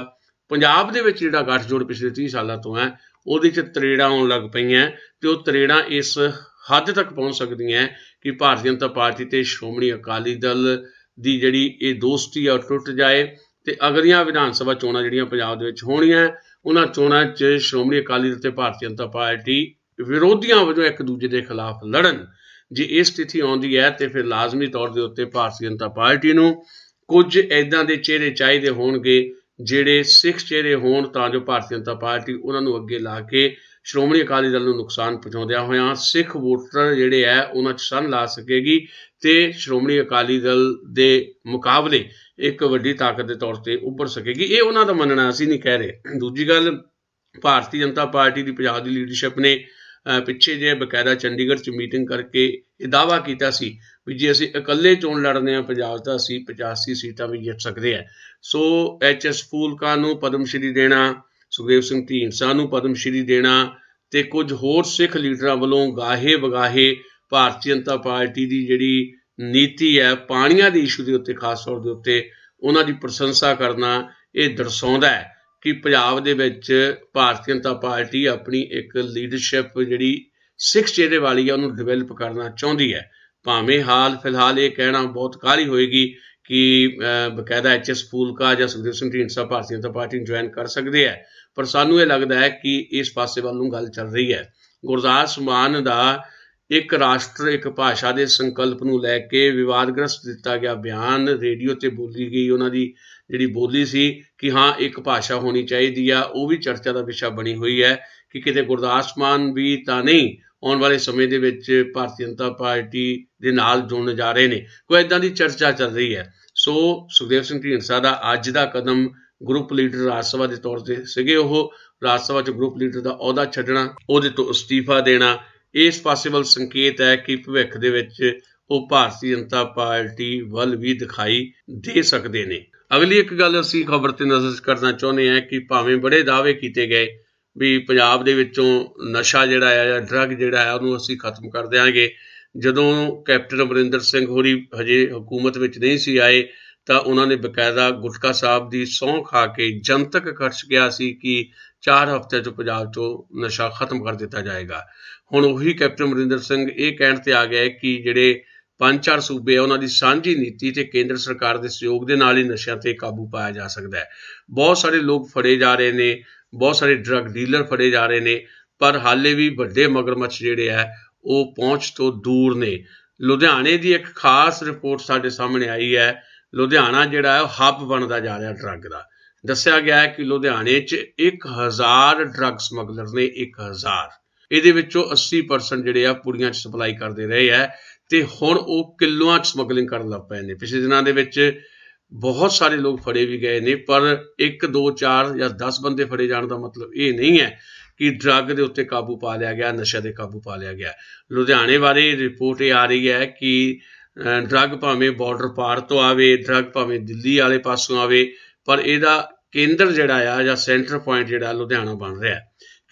ਪੰਜਾਬ ਦੇ ਵਿੱਚ ਜਿਹੜਾ ਗੱਠਜੋੜ ਪਿਛਲੇ 30 ਸਾਲਾਂ ਤੋਂ ਹੈ ਉਹਦੇ 'ਚ ਤਰੇੜਾਂ ਆਉਣ ਲੱਗ ਪਈਆਂ ਤੇ ਉਹ ਤਰੇੜਾਂ ਇਸ ਹੱਦ ਤੱਕ ਪਹੁੰਚ ਸਕਦੀਆਂ ਕਿ ਭਾਰਤੀ ਜਨਤਾ ਪਾਰਟੀ ਤੇ ਸ਼੍ਰੋਮਣੀ ਅਕਾਲੀ ਦਲ ਦੀ ਜਿਹੜੀ ਇਹ ਦੋਸਤੀ ਆ ਟੁੱਟ ਜਾਏ ਤੇ ਅਗਲੀਆਂ ਵਿਧਾਨ ਸਭਾ ਚੋਣਾਂ ਜਿਹੜੀਆਂ ਪੰਜਾਬ ਦੇ ਵਿੱਚ ਹੋਣੀਆਂ ਉਹਨਾਂ ਚੋਣਾਂ 'ਚ ਸ਼੍ਰੋਮਣੀ ਅਕਾਲੀ ਦਲ ਤੇ ਭਾਰਤੀ ਜਨਤਾ ਪਾਰਟੀ ਵਿਰੋਧੀਆਂ ਵਜੋਂ ਇੱਕ ਦੂਜੇ ਦੇ ਖਿਲਾਫ ਲੜਨ। ਜੇ ਇਹ ਸਥਿਤੀ ਆਉਂਦੀ ਹੈ ਤੇ ਫਿਰ ਲਾਜ਼ਮੀ ਤੌਰ ਦੇ ਉੱਤੇ ਭਾਰਤੀ ਜਨਤਾ ਪਾਰਟੀ ਨੂੰ ਕੁਝ ਇੱਦਾਂ ਦੇ ਚਿਹਰੇ ਚਾਹੀਦੇ ਹੋਣਗੇ ਜਿਹੜੇ ਸਿੱਖ ਚਿਹਰੇ ਹੋਣ ਤਾਂ ਜੋ ਭਾਰਤੀ ਜਨਤਾ ਪਾਰਟੀ ਉਹਨਾਂ ਨੂੰ ਅੱਗੇ ਲਾ ਕੇ ਸ਼੍ਰੋਮਣੀ ਅਕਾਲੀ ਦਲ ਨੂੰ ਨੁਕਸਾਨ ਪਹੁੰਚਾਉਂਦਿਆਂ ਹੋਇਆਂ ਸਿੱਖ ਵੋਟਰ ਜਿਹੜੇ ਹੈ ਉਹਨਾਂ 'ਚ ਸੰਨ ਲਾ ਸਕੇਗੀ ਤੇ ਸ਼੍ਰੋਮਣੀ ਅਕਾਲੀ ਦਲ ਦੇ ਮੁਕਾਬਲੇ ਇੱਕ ਵੱਡੀ ਤਾਕਤ ਦੇ ਤੌਰ ਤੇ ਉੱਭਰ ਸਕੇਗੀ। ਇਹ ਉਹਨਾਂ ਦਾ ਮੰਨਣਾ, ਅਸੀਂ ਨਹੀਂ ਕਹਿ ਰਹੇ। ਦੂਜੀ ਗੱਲ, ਭਾਰਤੀ ਜਨਤਾ ਪਾਰਟੀ ਦੀ ਪੰਜਾਬ ਦੀ ਲੀਡਰਸ਼ਿਪ ਨੇ ਪਿੱਛੇ ਜੇ ਬਕਾਇਦਾ ਚੰਡੀਗੜ੍ਹ 'ਚ ਮੀਟਿੰਗ ਕਰਕੇ ਇਹ ਦਾਅਵਾ ਕੀਤਾ ਸੀ ਵੀ ਜੇ ਅਸੀਂ ਇਕੱਲੇ ਚੋਣ ਲੜਦੇ ਹਾਂ ਪੰਜਾਬ ਦਾ ਅਸੀਂ 85 ਸੀਟਾਂ ਵੀ ਜਿੱਤ ਸਕਦੇ ਹਾਂ। ਸੋ HS ਫੂਲਕਾ ਨੂੰ ਪਦਮ ਸ਼੍ਰੀ ਦੇਣਾ, ਸੁਖਦੇਵ ਸਿੰਘ ਢੀਂਡਸਾ ਨੂੰ ਪਦਮ ਸ਼੍ਰੀ ਦੇਣਾ ਤੇ ਕੁਝ ਹੋਰ ਸਿੱਖ ਲੀਡਰਾਂ ਵੱਲੋਂ ਗਾਹੇ ਵਗਾਹੇ ਭਾਰਤੀ ਜਨਤਾ ਪਾਰਟੀ ਦੀ ਜਿਹੜੀ ਨੀਤੀ ਹੈ ਪਾਣੀਆਂ ਦੇ ਇਸ਼ੂ ਦੇ ਉੱਤੇ ਖਾਸ ਤੌਰ ਦੇ ਉੱਤੇ ਉਹਨਾਂ ਦੀ ਪ੍ਰਸ਼ੰਸਾ ਕਰਨਾ ਇਹ ਦਰਸਾਉਂਦਾ ਹੈ ਕਿ ਪੰਜਾਬ ਦੇ ਵਿੱਚ ਭਾਰਤੀ ਜਨਤਾ ਪਾਰਟੀ ਆਪਣੀ ਇੱਕ ਲੀਡਰਸ਼ਿਪ ਜਿਹੜੀ ਸਿੱਖ ਚਿਹਰੇ ਵਾਲੀ ਹੈ ਉਹਨੂੰ ਡਿਵੈਲਪ ਕਰਨਾ ਚਾਹੁੰਦੀ ਹੈ। ਭਾਵੇਂ ਹਾਲ ਫਿਲਹਾਲ ਇਹ ਕਹਿਣਾ ਬਹੁਤ ਕਾਹਲੀ ਹੋਏਗੀ ਕਿ ਬਕਾਇਦਾ HS ਫੂਲਕਾ ਜਾਂ ਸੁਖਦੇਵ ਸਿੰਘ ਢੀਂਡਸਾ ਭਾਰਤੀ ਜਨਤਾ ਪਾਰਟੀ ਨੂੰ ਜੁਆਇਨ ਕਰ ਸਕਦੇ ਹੈ, ਪਰ ਸਾਨੂੰ ਇਹ ਲੱਗਦਾ ਹੈ ਕਿ ਇਸ ਪਾਸੇ ਵੱਲ ਨੂੰ ਗੱਲ ਚੱਲ ਰਹੀ ਹੈ। ਗੁਰਦਾਸ ਮਾਨ ਦਾ ਇੱਕ ਰਾਸ਼ਟਰ ਇੱਕ ਭਾਸ਼ਾ ਦੇ ਸੰਕਲਪ ਨੂੰ ਲੈ ਕੇ ਵਿਵਾਦਗ੍ਰਸਤ ਦਿੱਤਾ ਗਿਆ ਬਿਆਨ ਰੇਡੀਓ ਤੇ ਬੋਲੀ ਗਈ ਉਹਨਾਂ ਦੀ ਜਿਹੜੀ ਬੋਲੀ ਸੀ ਕਿ ਹਾਂ ਇੱਕ ਭਾਸ਼ਾ ਹੋਣੀ ਚਾਹੀਦੀ ਆ, ਉਹ ਵੀ ਚਰਚਾ ਦਾ ਵਿਸ਼ਾ ਬਣੀ ਹੋਈ ਹੈ ਕਿ ਕਿਤੇ ਗੁਰਦਾਸ ਮਾਨ ਵੀ ਤਾਂ ਨਹੀਂ ਆਉਣ ਵਾਲੇ ਸਮੇਂ ਦੇ ਵਿੱਚ ਭਾਰਤੀ ਜਨਤਾ ਪਾਰਟੀ ਦੇ ਨਾਲ ਜੁੜਨ ਜਾ ਰਹੇ ਨੇ, ਕੋਈ ਇੱਦਾਂ ਦੀ ਚਰਚਾ ਚੱਲ ਰਹੀ ਹੈ। ਸੋ ਸੁਖਦੇਵ ਸਿੰਘ ਢੀਂਡਸਾ ਦਾ ਅੱਜ ਦਾ ਕਦਮ ਗਰੁੱਪ ਲੀਡਰ ਰਾਜ ਸਭਾ ਦੇ ਤੌਰ ਤੇ ਸੀਗੇ, ਉਹ ਰਾਜ ਸਭਾ 'ਚ ਗਰੁੱਪ ਲੀਡਰ ਦਾ ਅਹੁਦਾ ਛੱਡਣਾ, ਉਹਦੇ ਤੋਂ ਅਸਤੀਫਾ ਦੇਣਾ, ਇਸ ਪਾਸੇ ਵੱਲ ਸੰਕੇਤ ਹੈ ਕਿ ਭਵਿੱਖ ਦੇ ਵਿੱਚ ਉਹ ਭਾਰਤੀ ਜਨਤਾ ਪਾਰਟੀ ਵੱਲ ਵੀ ਦਿਖਾਈ ਦੇ ਸਕਦੇ ਨੇ। ਅਗਲੀ ਇੱਕ ਗੱਲ ਅਸੀਂ ਖਬਰ ਤੇ ਨਜ਼ਰ ਕਰਨਾ ਚਾਹੁੰਦੇ ਹਾਂ ਕਿ ਭਾਵੇਂ ਬੜੇ ਦਾਅਵੇ ਕੀਤੇ ਗਏ ਵੀ ਪੰਜਾਬ ਦੇ ਵਿੱਚੋਂ ਨਸ਼ਾ ਜਿਹੜਾ ਹੈ ਜਾਂ ਡਰੱਗ ਜਿਹੜਾ ਹੈ ਉਹਨੂੰ ਅਸੀਂ ਖਤਮ ਕਰ ਦਿਆਂਗੇ, ਜਦੋਂ ਕੈਪਟਨ ਅਮਰਿੰਦਰ ਸਿੰਘ ਹੋਰੀ ਹਜੇ ਹਕੂਮਤ ਵਿੱਚ ਨਹੀਂ ਸੀ ਆਏ ਤਾਂ ਉਹਨਾਂ ਨੇ ਬਕਾਇਦਾ ਗੁਟਕਾ ਸਾਹਿਬ ਦੀ ਸਹੁੰ ਖਾ ਕੇ ਜਨਤਕ ਕਰ ਗਿਆ ਸੀ ਕਿ 4 ਹਫ਼ਤਿਆਂ 'ਚ ਪੰਜਾਬ 'ਚੋਂ ਨਸ਼ਾ ਖਤਮ ਕਰ ਦਿੱਤਾ ਜਾਏਗਾ। ਹੁਣ ਉਹੀ ਕੈਪਟਨ ਅਮਰਿੰਦਰ ਸਿੰਘ ਇਹ ਕਹਿਣ ਤੇ ਆ ਗਏ ਕਿ ਜਿਹੜੇ 5-4 ਸੂਬੇ ਆ ਉਹਨਾਂ ਦੀ ਸਾਂਝੀ ਨੀਤੀ ਤੇ ਕੇਂਦਰ ਸਰਕਾਰ ਦੇ ਸਹਿਯੋਗ ਦੇ ਨਾਲ ਹੀ ਨਸ਼ਿਆਂ ਤੇ ਕਾਬੂ ਪਾਇਆ ਜਾ ਸਕਦਾ ਹੈ। ਬਹੁਤ ਸਾਰੇ ਲੋਕ ਫੜੇ ਜਾ ਰਹੇ ਨੇ, ਬਹੁਤ ਸਾਰੇ ਡਰੱਗ ਡੀਲਰ ਫੜੇ ਜਾ ਰਹੇ ਨੇ, ਪਰ ਹਾਲੇ ਵੀ ਵੱਡੇ ਮਗਰਮੱਛ ਜਿਹੜੇ ਆ ਉਹ ਪਹੁੰਚ ਤੋਂ ਦੂਰ ਨੇ। ਲੁਧਿਆਣੇ ਦੀ ਇੱਕ ਖਾਸ ਰਿਪੋਰਟ ਸਾਡੇ ਸਾਹਮਣੇ ਆਈ ਹੈ। ਲੁਧਿਆਣਾ ਜਿਹੜਾ ਹੈ ਉਹ ਹੱਬ ਬਣਦਾ ਜਾ ਰਿਹਾ ਡਰੱਗ ਦਾ। ਦੱਸਿਆ ਗਿਆ ਹੈ ਕਿ ਲੁਧਿਆਣੇ 'ਚ 1000 ਡਰੱਗ ਸਮਗਲਰ ਨੇ, 1000। ਇਹਦੇ ਵਿੱਚੋਂ 80% ਜਿਹੜੇ ਆ ਪੁੜੀਆਂ 'ਚ ਸਪਲਾਈ ਕਰਦੇ ਰਹੇ ਹੈ ਤੇ ਹੁਣ ਉਹ ਕਿਲੋਆਂ 'ਚ ਸਮਗਲਿੰਗ ਕਰਨ ਲੱਗ ਪਏ ਨੇ। ਪਿਛਲੇ ਦਿਨਾਂ ਦੇ ਵਿੱਚ ਬਹੁਤ ਸਾਰੇ ਲੋਕ ਫੜੇ ਵੀ ਗਏ ਨੇ, ਪਰ 1, 2, 4 ਜਾਂ 10 ਬੰਦੇ ਫੜੇ ਜਾਣ ਦਾ ਮਤਲਬ ਇਹ ਨਹੀਂ ਹੈ ਕਿ ਡਰੱਗ ਦੇ ਉੱਤੇ ਕਾਬੂ ਪਾ ਲਿਆ ਗਿਆ, ਨਸ਼ੇ ਦੇ ਕਾਬੂ ਪਾ ਲਿਆ ਗਿਆ। ਲੁਧਿਆਣੇ ਬਾਰੇ ਰਿਪੋਰਟ ਇਹ ਆ ਰਹੀ ਹੈ ਕਿ ਡਰੱਗ ਭਾਵੇਂ ਬਾਰਡਰ ਪਾਰ ਤੋਂ ਆਵੇ, ਡਰੱਗ ਭਾਵੇਂ ਦਿੱਲੀ ਵਾਲੇ ਪਾਸੋਂ ਆਵੇ, ਪਰ ਇਹਦਾ ਕੇਂਦਰ ਜਿਹੜਾ ਆ ਜਾਂ ਸੈਂਟਰ ਪੁਆਇੰਟ ਜਿਹੜਾ ਲੁਧਿਆਣਾ ਬਣ ਰਿਹਾ,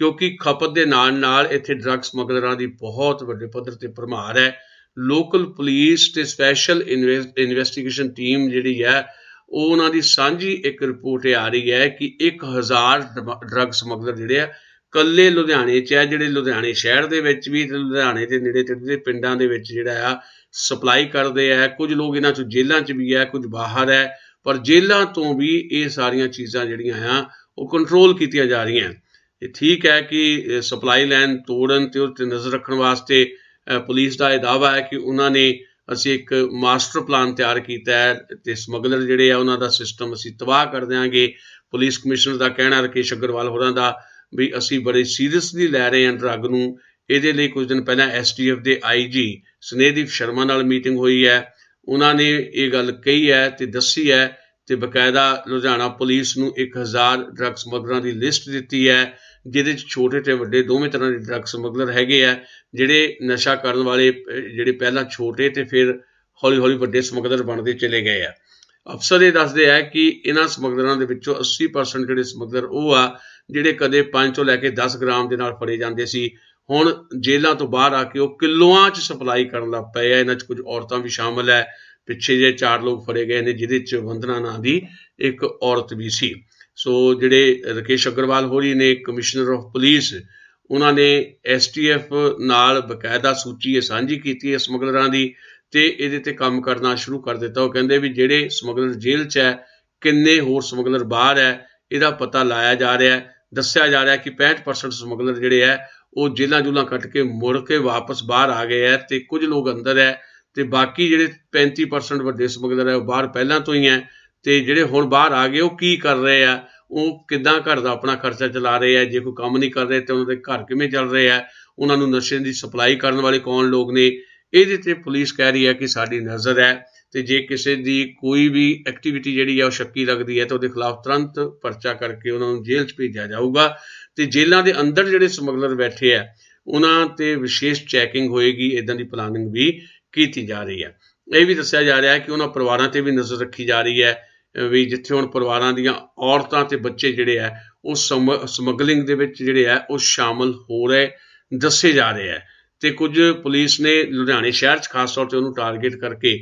ਕਿਉਂਕਿ ਖਪਤ ਦੇ ਨਾਲ ਨਾਲ ਇੱਥੇ ਡਰੱਗ ਸਮਗਲਰਾਂ ਦੀ ਬਹੁਤ ਵੱਡੇ ਪੱਧਰ ਤੇ ਭਰਮਾਰ ਹੈ। ਲੋਕਲ ਪੁਲਿਸ ਤੇ ਸਪੈਸ਼ਲ ਇਨਵੈਸਟੀਗੇਸ਼ਨ ਟੀਮ ਜਿਹੜੀ ਹੈ ਉਹ ਉਹਨਾਂ ਦੀ ਸਾਂਝੀ ਇੱਕ ਰਿਪੋਰਟ ਇਹ ਆ ਰਹੀ ਹੈ ਕਿ 1000 ਡਰੱਗ ਸਮਗਲਰ ਜਿਹੜੇ ਆ ਇਕੱਲੇ ਲੁਧਿਆਣੇ 'ਚ ਹੈ, ਜਿਹੜੇ ਲੁਧਿਆਣੇ ਸ਼ਹਿਰ ਦੇ ਵਿੱਚ ਵੀ ਲੁਧਿਆਣੇ ਦੇ ਨੇੜੇ ਤੇੜੇ ਪਿੰਡਾਂ ਦੇ ਵਿੱਚ ਜਿਹੜਾ ਆ ਸਪਲਾਈ ਕਰਦੇ ਆ। ਕੁਝ ਲੋਕ ਇਹਨਾਂ 'ਚੋਂ ਜੇਲ੍ਹਾਂ 'ਚ ਵੀ ਹੈ, ਕੁਝ ਬਾਹਰ ਹੈ, ਪਰ ਜੇਲ੍ਹਾਂ ਤੋਂ ਵੀ ਇਹ ਸਾਰੀਆਂ ਚੀਜ਼ਾਂ ਜਿਹੜੀਆਂ ਆ ਉਹ ਕੰਟਰੋਲ ਕੀਤੀਆਂ ਜਾ ਰਹੀਆਂ। ਇਹ ਠੀਕ ਹੈ ਕਿ ਸਪਲਾਈ ਲਾਈਨ ਤੋੜਨ ਤੇ ਉੱਤੇ ਨਜ਼ਰ ਰੱਖਣ ਵਾਸਤੇ ਪੁਲਿਸ ਦਾ ਇਹ ਦਾਅਵਾ ਹੈ ਕਿ ਉਹਨਾਂ ਨੇ ਅਸੀਂ ਇੱਕ ਮਾਸਟਰ ਪਲਾਨ ਤਿਆਰ ਕੀਤਾ ਹੈ ਤੇ ਸਮਗਲਰ ਜਿਹੜੇ ਆ ਉਹਨਾਂ ਦਾ ਸਿਸਟਮ ਅਸੀਂ ਤਬਾਹ ਕਰ ਦਿਆਂਗੇ। ਪੁਲਿਸ ਕਮਿਸ਼ਨਰ ਦਾ ਕਹਿਣਾ ਰਕੇਸ਼ ਅਗਰਵਾਲ ਹੋਰਾਂ ਦਾ ਵੀ ਅਸੀਂ ਬੜੇ ਸੀਰੀਅਸਲੀ ਲੈ ਰਹੇ ਹਾਂ ਡਰੱਗ ਨੂੰ। ਇਹਦੇ ਲਈ ਕੁਝ ਦਿਨ ਪਹਿਲਾਂ STF ਦੇ IG ਸਨੇਹਦੀਪ ਸ਼ਰਮਾ ਨਾਲ ਮੀਟਿੰਗ ਹੋਈ ਹੈ, ਉਹਨਾਂ ਨੇ ਇਹ ਗੱਲ ਕਹੀ ਹੈ ਤੇ ਦੱਸੀ ਹੈ ਤੇ ਬਕਾਇਦਾ ਲੁਧਿਆਣਾ ਪੁਲਿਸ ਨੂੰ 1000 ਡਰੱਗ ਸਮਗਲਰਾਂ ਦੀ ਲਿਸਟ ਦਿੱਤੀ ਹੈ, ਜਿਹਦੇ 'ਚ ਛੋਟੇ ਤੇ ਵੱਡੇ ਦੋਵੇਂ ਤਰ੍ਹਾਂ ਦੇ ਡਰੱਗ ਸਮਗਲਰ ਹੈਗੇ ਆ। ਜਿਹੜੇ ਨਸ਼ਾ ਕਰਨ ਵਾਲੇ ਜਿਹੜੇ ਪਹਿਲਾਂ ਛੋਟੇ ਤੇ ਫਿਰ ਹੌਲੀ ਹੌਲੀ ਵੱਡੇ ਸਮਗਲਰ ਬਣਦੇ ਚਲੇ ਗਏ ਆ। ਅਫਸਰ ਇਹ ਦੱਸਦੇ ਆ ਕਿ ਇਹਨਾਂ ਸਮਗਲਰਾਂ ਦੇ ਵਿੱਚੋਂ 80% ਜਿਹੜੇ ਸਮਗਲਰ ਉਹ ਆ ਜਿਹੜੇ ਕਦੇ 5 ਤੋਂ ਲੈ ਕੇ 10 ਗ੍ਰਾਮ ਦੇ ਨਾਲ ਫੜੇ ਜਾਂਦੇ ਸੀ, ਹੁਣ ਜੇਲ੍ਹਾਂ ਤੋਂ ਬਾਹਰ ਆ ਕੇ ਉਹ ਕਿਲੋਆਂ 'ਚ ਸਪਲਾਈ ਕਰਨ ਲੱਗ ਪਏ ਆ। ਇਹਨਾਂ 'ਚ ਕੁਝ ਔਰਤਾਂ ਵੀ ਸ਼ਾਮਲ ਹੈ। ਪਿੱਛੇ ਜੇ 4 ਲੋਕ ਫੜੇ ਗਏ ਨੇ, ਜਿਹਦੇ 'ਚ ਵੰਦਨਾ ਨਾਂ ਦੀ ਇੱਕ ਔਰਤ ਵੀ ਸੀ। ਸੋ ਜਿਹੜੇ ਰਾਕੇਸ਼ ਅਗਰਵਾਲ ਹੋਰੀ ਨੇ, ਕਮਿਸ਼ਨਰ ਆਫ ਪੁਲਿਸ, ਉਹਨਾਂ ਨੇ STF ਨਾਲ ਬਕਾਇਦਾ ਸੂਚੀ ਇਹ ਸਾਂਝੀ ਕੀਤੀ ਹੈ ਸਮਗਲਰਾਂ ਦੀ, ਤੇ ਇਹਦੇ ਤੇ ਕੰਮ ਕਰਨਾ ਸ਼ੁਰੂ ਕਰ ਦਿੱਤਾ। ਉਹ ਕਹਿੰਦੇ ਵੀ ਜਿਹੜੇ ਸਮਗਲਰ ਜੇਲ੍ਹ 'ਚ ਹੈ, ਕਿੰਨੇ ਹੋਰ ਸਮਗਲਰ ਬਾਹਰ ਹੈ, ਇਹਦਾ ਪਤਾ ਲਾਇਆ ਜਾ ਰਿਹਾ ਹੈ। ਦੱਸਿਆ ਜਾ ਰਿਹਾ ਕਿ 65% ਸਮਗਲਰ ਜਿਹੜੇ ਹੈ ਉਹ ਜੇਲ੍ਹਾਂ ਜੂਲਾਂ ਕੱਟ ਕੇ ਮੁੜ ਕੇ ਵਾਪਸ ਬਾਹਰ ਆ ਗਏ ਹੈ, ਤੇ ਕੁਝ ਲੋਕ ਅੰਦਰ ਹੈ, ਤੇ ਬਾਕੀ ਜਿਹੜੇ 35% ਵੱਡੇ ਸਮਗਲਰ ਹੈ ਉਹ ਬਾਹਰ ਪਹਿਲਾਂ ਤੋਂ ਹੀ ਹੈ। ਤੇ ਜਿਹੜੇ ਹੁਣ ਬਾਹਰ ਆ ਗਏ ਉਹ ਕੀ ਕਰ ਰਹੇ ਆ, ਉਹ ਕਿੱਦਾਂ ਘਰ ਦਾ ਆਪਣਾ ਖਰਚਾ ਚਲਾ ਰਹੇ ਆ, ਜੇ ਕੋਈ ਕੰਮ ਨਹੀਂ ਕਰ ਰਹੇ ਤਾਂ ਉਹਨਾਂ ਦੇ ਘਰ ਕਿਵੇਂ ਚੱਲ ਰਹੇ ਆ, ਉਹਨਾਂ ਨੂੰ ਨਸ਼ੇ ਦੀ ਸਪਲਾਈ ਕਰਨ ਵਾਲੇ ਕੌਣ ਲੋਕ ਨੇ, ਇਹਦੇ ਤੇ ਪੁਲਿਸ ਕਹਿ ਰਹੀ ਹੈ ਕਿ ਸਾਡੀ ਨਜ਼ਰ ਹੈ, ਤੇ ਜੇ ਕਿਸੇ ਦੀ ਕੋਈ ਵੀ ਐਕਟੀਵਿਟੀ ਜਿਹੜੀ ਹੈ ਉਹ ਸ਼ੱਕੀ ਲੱਗਦੀ ਹੈ ਤਾਂ ਉਹਦੇ ਖਿਲਾਫ ਤੁਰੰਤ ਪਰਚਾ ਕਰਕੇ ਉਹਨਾਂ ਨੂੰ ਜੇਲ੍ਹ 'ਚ ਭੇਜਿਆ ਜਾਊਗਾ। ਤੇ ਜੇਲ੍ਹਾਂ ਦੇ ਅੰਦਰ ਜਿਹੜੇ ਸਮਗਲਰ ਬੈਠੇ ਆ ਉਹਨਾਂ ਤੇ ਵਿਸ਼ੇਸ਼ ਚੈਕਿੰਗ ਹੋਏਗੀ। ਇੱਦਾਂ ਦੀ ਪਲਾਨਿੰਗ ਵੀ ਕੀਤੀ ਜਾ ਰਹੀ ਹੈ। ਇਹ ਵੀ ਦੱਸਿਆ ਜਾ ਰਿਹਾ ਹੈ ਕਿ ਉਹਨਾਂ ਪਰਿਵਾਰਾਂ ਤੇ ਵੀ ਨਜ਼ਰ ਰੱਖੀ ਜਾ ਰਹੀ ਹੈ, ਵੀ ਜਿੱਥੇ ਹੁਣ ਪਰਿਵਾਰਾਂ ਦੀਆਂ ਔਰਤਾਂ ਤੇ ਬੱਚੇ ਜਿਹੜੇ ਆ ਉਹ ਸਮਗਲਿੰਗ ਦੇ ਵਿੱਚ ਜਿਹੜੇ ਆ ਉਹ ਸ਼ਾਮਲ ਹੋ ਰਹੇ ਦੱਸੇ ਜਾ ਰਹੇ ਆ। ਤੇ ਕੁਝ ਪੁਲਿਸ ਨੇ ਲੁਧਿਆਣੇ ਸ਼ਹਿਰ 'ਚ ਖਾਸ ਤੌਰ ਤੇ ਉਹਨੂੰ ਟਾਰਗੇਟ ਕਰਕੇ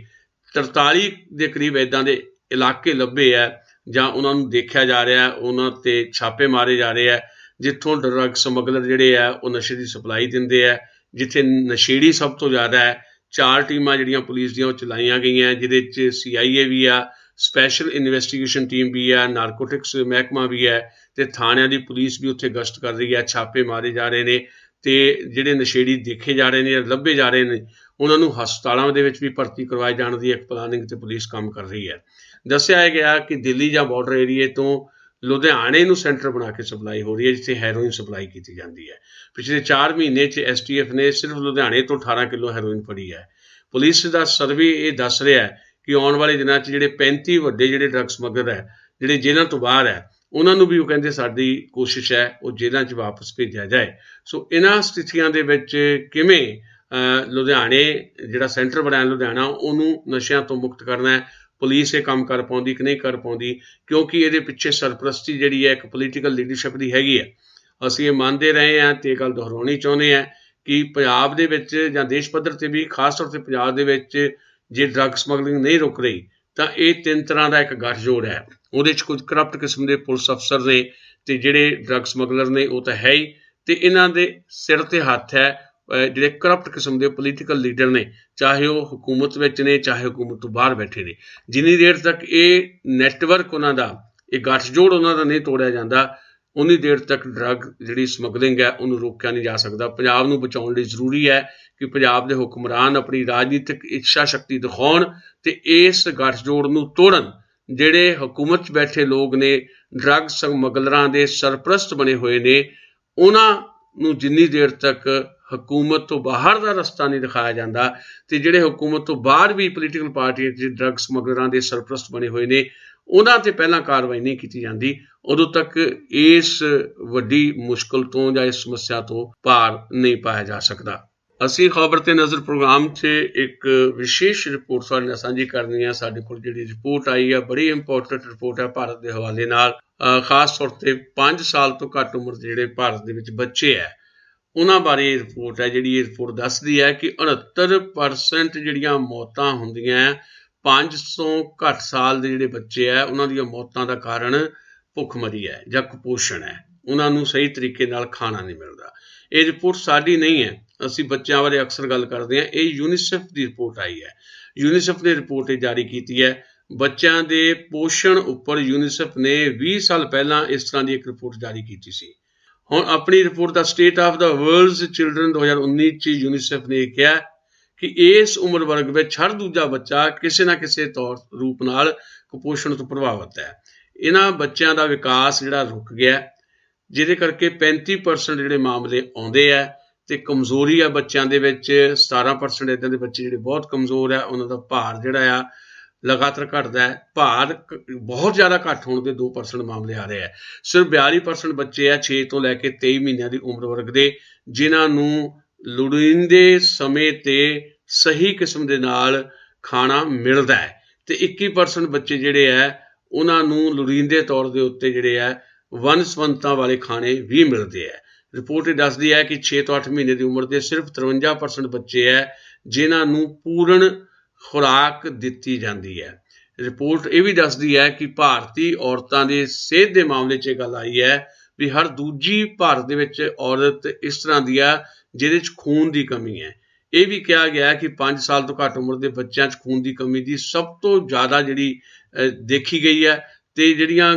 43 ਦੇ ਕਰੀਬ ਇੱਦਾਂ ਦੇ ਇਲਾਕੇ ਲੱਭੇ ਆ, ਜਾਂ ਉਹਨਾਂ ਨੂੰ ਦੇਖਿਆ ਜਾ ਰਿਹਾ, ਉਹਨਾਂ ਤੇ ਛਾਪੇ ਮਾਰੇ ਜਾ ਰਹੇ ਆ, ਜਿੱਥੋਂ ਡਰੱਗ ਸਮਗਲਰ ਜਿਹੜੇ ਆ ਉਹ ਨਸ਼ੇ ਦੀ ਸਪਲਾਈ ਦਿੰਦੇ ਆ, ਜਿੱਥੇ ਨਸ਼ੇੜੀ ਸਭ ਤੋਂ ਜ਼ਿਆਦਾ ਹੈ। 4 ਟੀਮਾਂ ਜਿਹੜੀਆਂ ਪੁਲਿਸ ਦੀਆਂ ਉਹ ਚਲਾਈਆਂ ਗਈਆਂ, ਜਿਹਦੇ 'ਚ CIA ਵੀ ਆ, ਸਪੈਸ਼ਲ ਇਨਵੈਸਟੀਗੇਸ਼ਨ ਟੀਮ ਵੀ ਹੈ, ਨਾਰਕੋਟਿਕਸ ਮਹਿਕਮਾ ਵੀ ਹੈ, ਤੇ ਥਾਣਿਆਂ ਦੀ ਪੁਲਿਸ ਵੀ ਉੱਥੇ ਗਸ਼ਤ ਕਰ ਰਹੀ ਹੈ, ਛਾਪੇ ਮਾਰੇ ਜਾ ਰਹੇ ਨੇ, ਤੇ ਜਿਹੜੇ ਨਸ਼ੇੜੀ ਦੇਖੇ ਜਾ ਰਹੇ ਨੇ, ਲੱਭੇ ਜਾ ਰਹੇ ਨੇ, ਉਹਨਾਂ ਨੂੰ ਹਸਪਤਾਲਾਂ ਦੇ ਵਿੱਚ ਵੀ ਭਰਤੀ ਕਰਵਾਏ ਜਾਣ ਦੀ ਇੱਕ ਪਲਾਨਿੰਗ ਤੇ ਪੁਲਿਸ ਕੰਮ ਕਰ ਰਹੀ ਹੈ। ਦੱਸਿਆ ਗਿਆ ਕਿ ਦਿੱਲੀ ਜਾਂ ਬਾਰਡਰ ਏਰੀਏ ਤੋਂ ਲੁਧਿਆਣੇ ਨੂੰ ਸੈਂਟਰ ਬਣਾ ਕੇ ਸਪਲਾਈ ਹੋ ਰਹੀ ਹੈ, ਜਿੱਥੇ ਹੈਰੋਇਨ ਸਪਲਾਈ ਕੀਤੀ ਜਾਂਦੀ ਹੈ। ਪਿਛਲੇ 4 ਮਹੀਨੇ 'ਚ STF ਨੇ ਸਿਰਫ ਲੁਧਿਆਣੇ ਤੋਂ 18 ਕਿਲੋ ਹੈਰੋਇਨ ਫੜੀ ਹੈ। ਪੁਲਿਸ ਦਾ ਸਰਵੇ ਇਹ ਦੱਸ ਰਿਹਾ ਹੈ ਕਿ ਆਉਣ ਵਾਲੇ ਦਿਨਾਂ 'ਚ ਜਿਹੜੇ 35 ਵੱਡੇ ਜਿਹੜੇ ਡਰੱਗ ਸਮਗਲਰ ਹੈ, ਜਿਹੜੇ ਜੇਲ੍ਹਾਂ ਤੋਂ ਬਾਹਰ ਹੈ, ਉਹਨਾਂ ਨੂੰ ਵੀ ਉਹ ਕਹਿੰਦੇ ਸਾਡੀ ਕੋਸ਼ਿਸ਼ ਹੈ ਉਹ ਜੇਲ੍ਹਾਂ 'ਚ ਵਾਪਸ ਭੇਜਿਆ ਜਾਏ। ਸੋ ਇਹਨਾਂ ਸਥਿਤੀਆਂ ਦੇ ਵਿੱਚ ਕਿਵੇਂ ਲੁਧਿਆਣੇ ਜਿਹੜਾ ਸੈਂਟਰ ਬਣਾਇਆ ਲੁਧਿਆਣਾ, ਉਹਨੂੰ ਨਸ਼ਿਆਂ ਤੋਂ ਮੁਕਤ ਕਰਨਾ ਹੈ, ਪੁਲਿਸ ਇਹ ਕੰਮ ਕਰ ਪਾਉਂਦੀ ਕਿ ਨਹੀਂ ਕਰ ਪਾਉਂਦੀ, ਕਿਉਂਕਿ ਇਹਦੇ ਪਿੱਛੇ ਸਰਪ੍ਰਸਤੀ ਜਿਹੜੀ ਹੈ ਇੱਕ ਪੋਲੀਟੀਕਲ ਲੀਡਰਸ਼ਿਪ ਦੀ ਹੈਗੀ ਹੈ। ਅਸੀਂ ਇਹ ਮੰਨਦੇ ਰਹੇ ਹਾਂ ਤੇ ਇਹ ਗੱਲ ਦੁਹਰਾਉਣੀ ਚਾਹੁੰਦੇ ਹਾਂ ਕਿ ਪੰਜਾਬ ਦੇ ਵਿੱਚ ਜਾਂ ਦੇਸ਼ ਪੱਧਰ ਤੇ ਵੀ, ਖਾਸ ਤੌਰ ਤੇ ਪੰਜਾਬ ਦੇ ਵਿੱਚ, ਜੇ ਡਰੱਗ ਸਮਗਲਿੰਗ ਨਹੀਂ ਰੁਕ ਰਹੀ ਤਾਂ ਇਹ 3 ਤਰ੍ਹਾਂ ਦਾ ਇੱਕ ਗੱਠਜੋੜ ਹੈ। ਉਹਦੇ 'ਚ ਕੁਝ ਕਰਪਟ ਕਿਸਮ ਦੇ ਪੁਲਿਸ ਅਫਸਰ ਨੇ, ਤੇ ਜਿਹੜੇ ਡਰੱਗ ਸਮਗਲਰ ਨੇ ਉਹ ਤਾਂ ਹੈ ਹੀ, ਤੇ ਇਹਨਾਂ ਦੇ ਸਿਰ ਤੇ ਹੱਥ ਹੈ ਜਿਹੜੇ ਕਰਪਟ ਕਿਸਮ ਦੇ ਪੋਲੀਟੀਕਲ ਲੀਡਰ ਨੇ, ਚਾਹੇ ਉਹ ਹੁਕੂਮਤ ਵਿੱਚ ਨੇ, ਚਾਹੇ ਹੁਕੂਮਤ ਤੋਂ ਬਾਹਰ ਬੈਠੇ ਨੇ। ਜਿੰਨੀ ਦੇਰ ਤੱਕ ਇਹ ਨੈਟਵਰਕ ਉਹਨਾਂ ਦਾ, ਇਹ ਗੱਠਜੋੜ ਉਹਨਾਂ ਦਾ ਨਹੀਂ ਤੋੜਿਆ ਜਾਂਦਾ, ਉਨੀ ਦੇਰ ਤੱਕ ਡਰੱਗ ਜਿਹੜੀ ਸਮਗਲਿੰਗ ਹੈ ਉਹਨੂੰ ਰੋਕਿਆ ਨਹੀਂ ਜਾ ਸਕਦਾ। ਪੰਜਾਬ ਨੂੰ ਬਚਾਉਣ ਲਈ ਜ਼ਰੂਰੀ ਹੈ ਕਿ ਪੰਜਾਬ ਦੇ ਹੁਕਮਰਾਨ ਆਪਣੀ ਰਾਜਨੀਤਿਕ ਇੱਛਾ ਸ਼ਕਤੀ ਦਿਖਾਉਣ ਤੇ ਇਸ ਗੱਠਜੋੜ ਨੂੰ ਤੋੜਨ। ਜਿਹੜੇ ਹੁਕੂਮਤ 'ਚ ਬੈਠੇ ਲੋਕ ਨੇ, ਡਰੱਗ ਸਮਗਲਰਾਂ ਦੇ ਸਰਪ੍ਰਸਤ ਬਣੇ ਹੋਏ ਨੇ, ਉਹਨਾਂ ਨੂੰ ਜਿੰਨੀ ਦੇਰ ਤੱਕ ਹਕੂਮਤ ਤੋਂ ਬਾਹਰ ਦਾ ਰਸਤਾ ਨਹੀਂ ਦਿਖਾਇਆ ਜਾਂਦਾ, ਤੇ ਜਿਹੜੇ ਹੁਕੂਮਤ ਤੋਂ ਬਾਹਰ ਵੀ ਪੋਲੀਟੀਕਲ ਪਾਰਟੀਆਂ 'ਚ ਡਰੱਗ ਸਮਗਲਰਾਂ ਦੇ ਸਰਪ੍ਰਸਤ ਬਣੇ ਹੋਏ ਨੇ, ਉਹਨਾਂ ਤੇ ਪਹਿਲਾਂ ਕਾਰਵਾਈ ਨਹੀਂ ਕੀਤੀ ਜਾਂਦੀ, ਉਦੋਂ ਤੱਕ ਇਸ ਵੱਡੀ ਮੁਸ਼ਕਲ ਤੋਂ ਜਾਂ ਇਸ ਸਮੱਸਿਆ ਤੋਂ ਪਾਰ ਨਹੀਂ ਪਾਇਆ ਜਾ ਸਕਦਾ। ਅਸੀਂ ਖਬਰ ਤੇ ਨਜ਼ਰ ਪ੍ਰੋਗਰਾਮ 'ਚ ਇੱਕ ਵਿਸ਼ੇਸ਼ ਰਿਪੋਰਟ ਤੁਹਾਡੇ ਨਾਲ ਸਾਂਝੀ ਕਰਨੀ ਹੈ। ਸਾਡੇ ਕੋਲ ਜਿਹੜੀ ਰਿਪੋਰਟ ਆਈ ਹੈ, ਬੜੀ ਇੰਪੋਰਟੈਂਟ ਰਿਪੋਰਟ ਹੈ ਭਾਰਤ ਦੇ ਹਵਾਲੇ ਨਾਲ। ਖਾਸ ਤੌਰ ਤੇ 5 ਸਾਲ ਤੋਂ ਘੱਟ ਉਮਰ ਦੇ ਜਿਹੜੇ ਭਾਰਤ ਦੇ ਵਿੱਚ ਬੱਚੇ ਹੈ, ਉਹਨਾਂ ਬਾਰੇ ਇਹ ਰਿਪੋਰਟ ਹੈ। ਜਿਹੜੀ ਇਹ ਰਿਪੋਰਟ ਦੱਸਦੀ ਹੈ ਕਿ 69% ਜਿਹੜੀਆਂ ਮੌਤਾਂ ਹੁੰਦੀਆਂ 500 ਘੱਟ ਸਾਲ ਦੇ ਜਿਹੜੇ ਬੱਚੇ ਹੈ, ਉਹਨਾਂ ਦੀਆਂ ਮੌਤਾਂ ਦਾ ਕਾਰਨ ਭੁੱਖਮਰੀ ਹੈ ਜਾਂ ਕੁਪੋਸ਼ਣ ਹੈ। ਉਹਨਾਂ ਨੂੰ ਸਹੀ ਤਰੀਕੇ ਨਾਲ ਖਾਣਾ ਨਹੀਂ ਮਿਲਦਾ। ਇਹ ਰਿਪੋਰਟ ਸਾਡੀ ਨਹੀਂ ਹੈ, ਅਸੀਂ ਬੱਚਿਆਂ ਬਾਰੇ ਅਕਸਰ ਗੱਲ ਕਰਦੇ ਹਾਂ। ਇਹ ਯੂਨੀਸੈਫ ਦੀ ਰਿਪੋਰਟ ਆਈ ਹੈ। ਯੂਨੀਸੈਫ ਨੇ ਰਿਪੋਰਟ ਇਹ ਜਾਰੀ ਕੀਤੀ ਹੈ। ਬੱਚਿਆਂ ਦੇ ਪੋਸ਼ਣ ਉੱਪਰ ਯੂਨੀਸੈਫ ਨੇ 20 ਸਾਲ ਪਹਿਲਾਂ ਇਸ ਤਰ੍ਹਾਂ ਦੀ ਇੱਕ ਰਿਪੋਰਟ ਜਾਰੀ ਕੀਤੀ ਸੀ। ਹੁਣ ਆਪਣੀ report the state of the world's children 2019 'ਚ ਯੂਨੀਸੈਫ ਨੇ ਕਿਹਾ ਕਿ ਇਸ ਉਮਰ ਵਰਗ ਵਿੱਚ ਹਰ ਦੂਜਾ ਬੱਚਾ ਕਿਸੇ ਨਾ ਕਿਸੇ ਰੂਪ ਨਾਲ ਕੁਪੋਸ਼ਣ ਤੋਂ ਪ੍ਰਭਾਵਿਤ ਹੈ। ਇਹਨਾਂ ਬੱਚਿਆਂ ਦਾ ਵਿਕਾਸ ਜਿਹੜਾ ਰੁਕ ਗਿਆ, ਜਿਹਦੇ ਕਰਕੇ 35% ਜਿਹੜੇ ਮਾਮਲੇ ਆਉਂਦੇ ਆ, ਤੇ ਕਮਜ਼ੋਰੀ ਆ ਬੱਚਿਆਂ ਦੇ ਵਿੱਚ। 17% ਇੱਦਾਂ ਦੇ ਬੱਚੇ ਜਿਹੜੇ ਬਹੁਤ ਕਮਜ਼ੋਰ ਆ, ਉਹਨਾਂ ਦਾ ਭਾਰ ਜਿਹੜਾ ਆ ਲਗਾਤਾਰ ਘਟਦਾ ਹੈ। ਭਾਰ ਬਹੁਤ ਜ਼ਿਆਦਾ ਘੱਟ ਹੋਣ ਦੇ 2% ਮਾਮਲੇ ਆ ਰਹੇ ਆ। ਸਿਰਫ 42% ਬੱਚੇ ਆ 6 ਤੋਂ ਲੈ ਕੇ 23 ਮਹੀਨਿਆਂ ਦੀ ਉਮਰ ਵਰਗ ਦੇ, ਜਿਨ੍ਹਾਂ ਨੂੰ ਲੋੜੀਂਦੇ ਸਮੇਂ ਤੇ ਸਹੀ ਕਿਸਮ ਦੇ ਨਾਲ ਖਾਣਾ ਮਿਲਦਾ ਹੈ, ਤੇ 21% ਬੱਚੇ ਜਿਹੜੇ ਆ ਉਹਨਾਂ ਨੂੰ ਲੋੜੀਂਦੇ ਤੌਰ ਦੇ ਉੱਤੇ ਜਿਹੜੇ ਆ ਵੰਨ ਸੁਵੰਨਤਾ ਵਾਲੇ ਖਾਣੇ ਵੀ ਮਿਲਦੇ ਆ। ਰਿਪੋਰਟ ਇਹ ਦੱਸਦੀ ਹੈ ਕਿ 6 ਤੋਂ 8 ਮਹੀਨੇ ਦੀ ਉਮਰ ਦੇ ਸਿਰਫ 53% ਬੱਚੇ ਹੈ ਜਿਨ੍ਹਾਂ ਨੂੰ ਪੂਰਨ ਖੁਰਾਕ ਦਿੱਤੀ ਜਾਂਦੀ ਹੈ। ਰਿਪੋਰਟ ਇਹ ਵੀ ਦੱਸਦੀ ਹੈ ਕਿ ਭਾਰਤੀ ਔਰਤਾਂ ਦੇ ਸਿਹਤ ਦੇ ਮਾਮਲੇ 'ਚ ਇਹ ਗੱਲ ਆਈ ਹੈ ਵੀ ਹਰ ਦੂਜੀ ਭਾਰਤ ਦੇ ਵਿੱਚ ਔਰਤ ਇਸ ਤਰ੍ਹਾਂ ਦੀ ਆ ਜਿਹਦੇ 'ਚ ਖੂਨ ਦੀ ਕਮੀ ਹੈ। ਇਹ ਵੀ ਕਿਹਾ ਗਿਆ ਕਿ 5 ਸਾਲ ਤੋਂ ਘੱਟ ਉਮਰ ਦੇ ਬੱਚਿਆਂ 'ਚ ਖੂਨ ਦੀ ਕਮੀ ਦੀ ਸਭ ਤੋਂ ਜ਼ਿਆਦਾ ਜਿਹੜੀ ਦੇਖੀ ਗਈ ਹੈ ਤੇ ਜਿਹੜੀਆਂ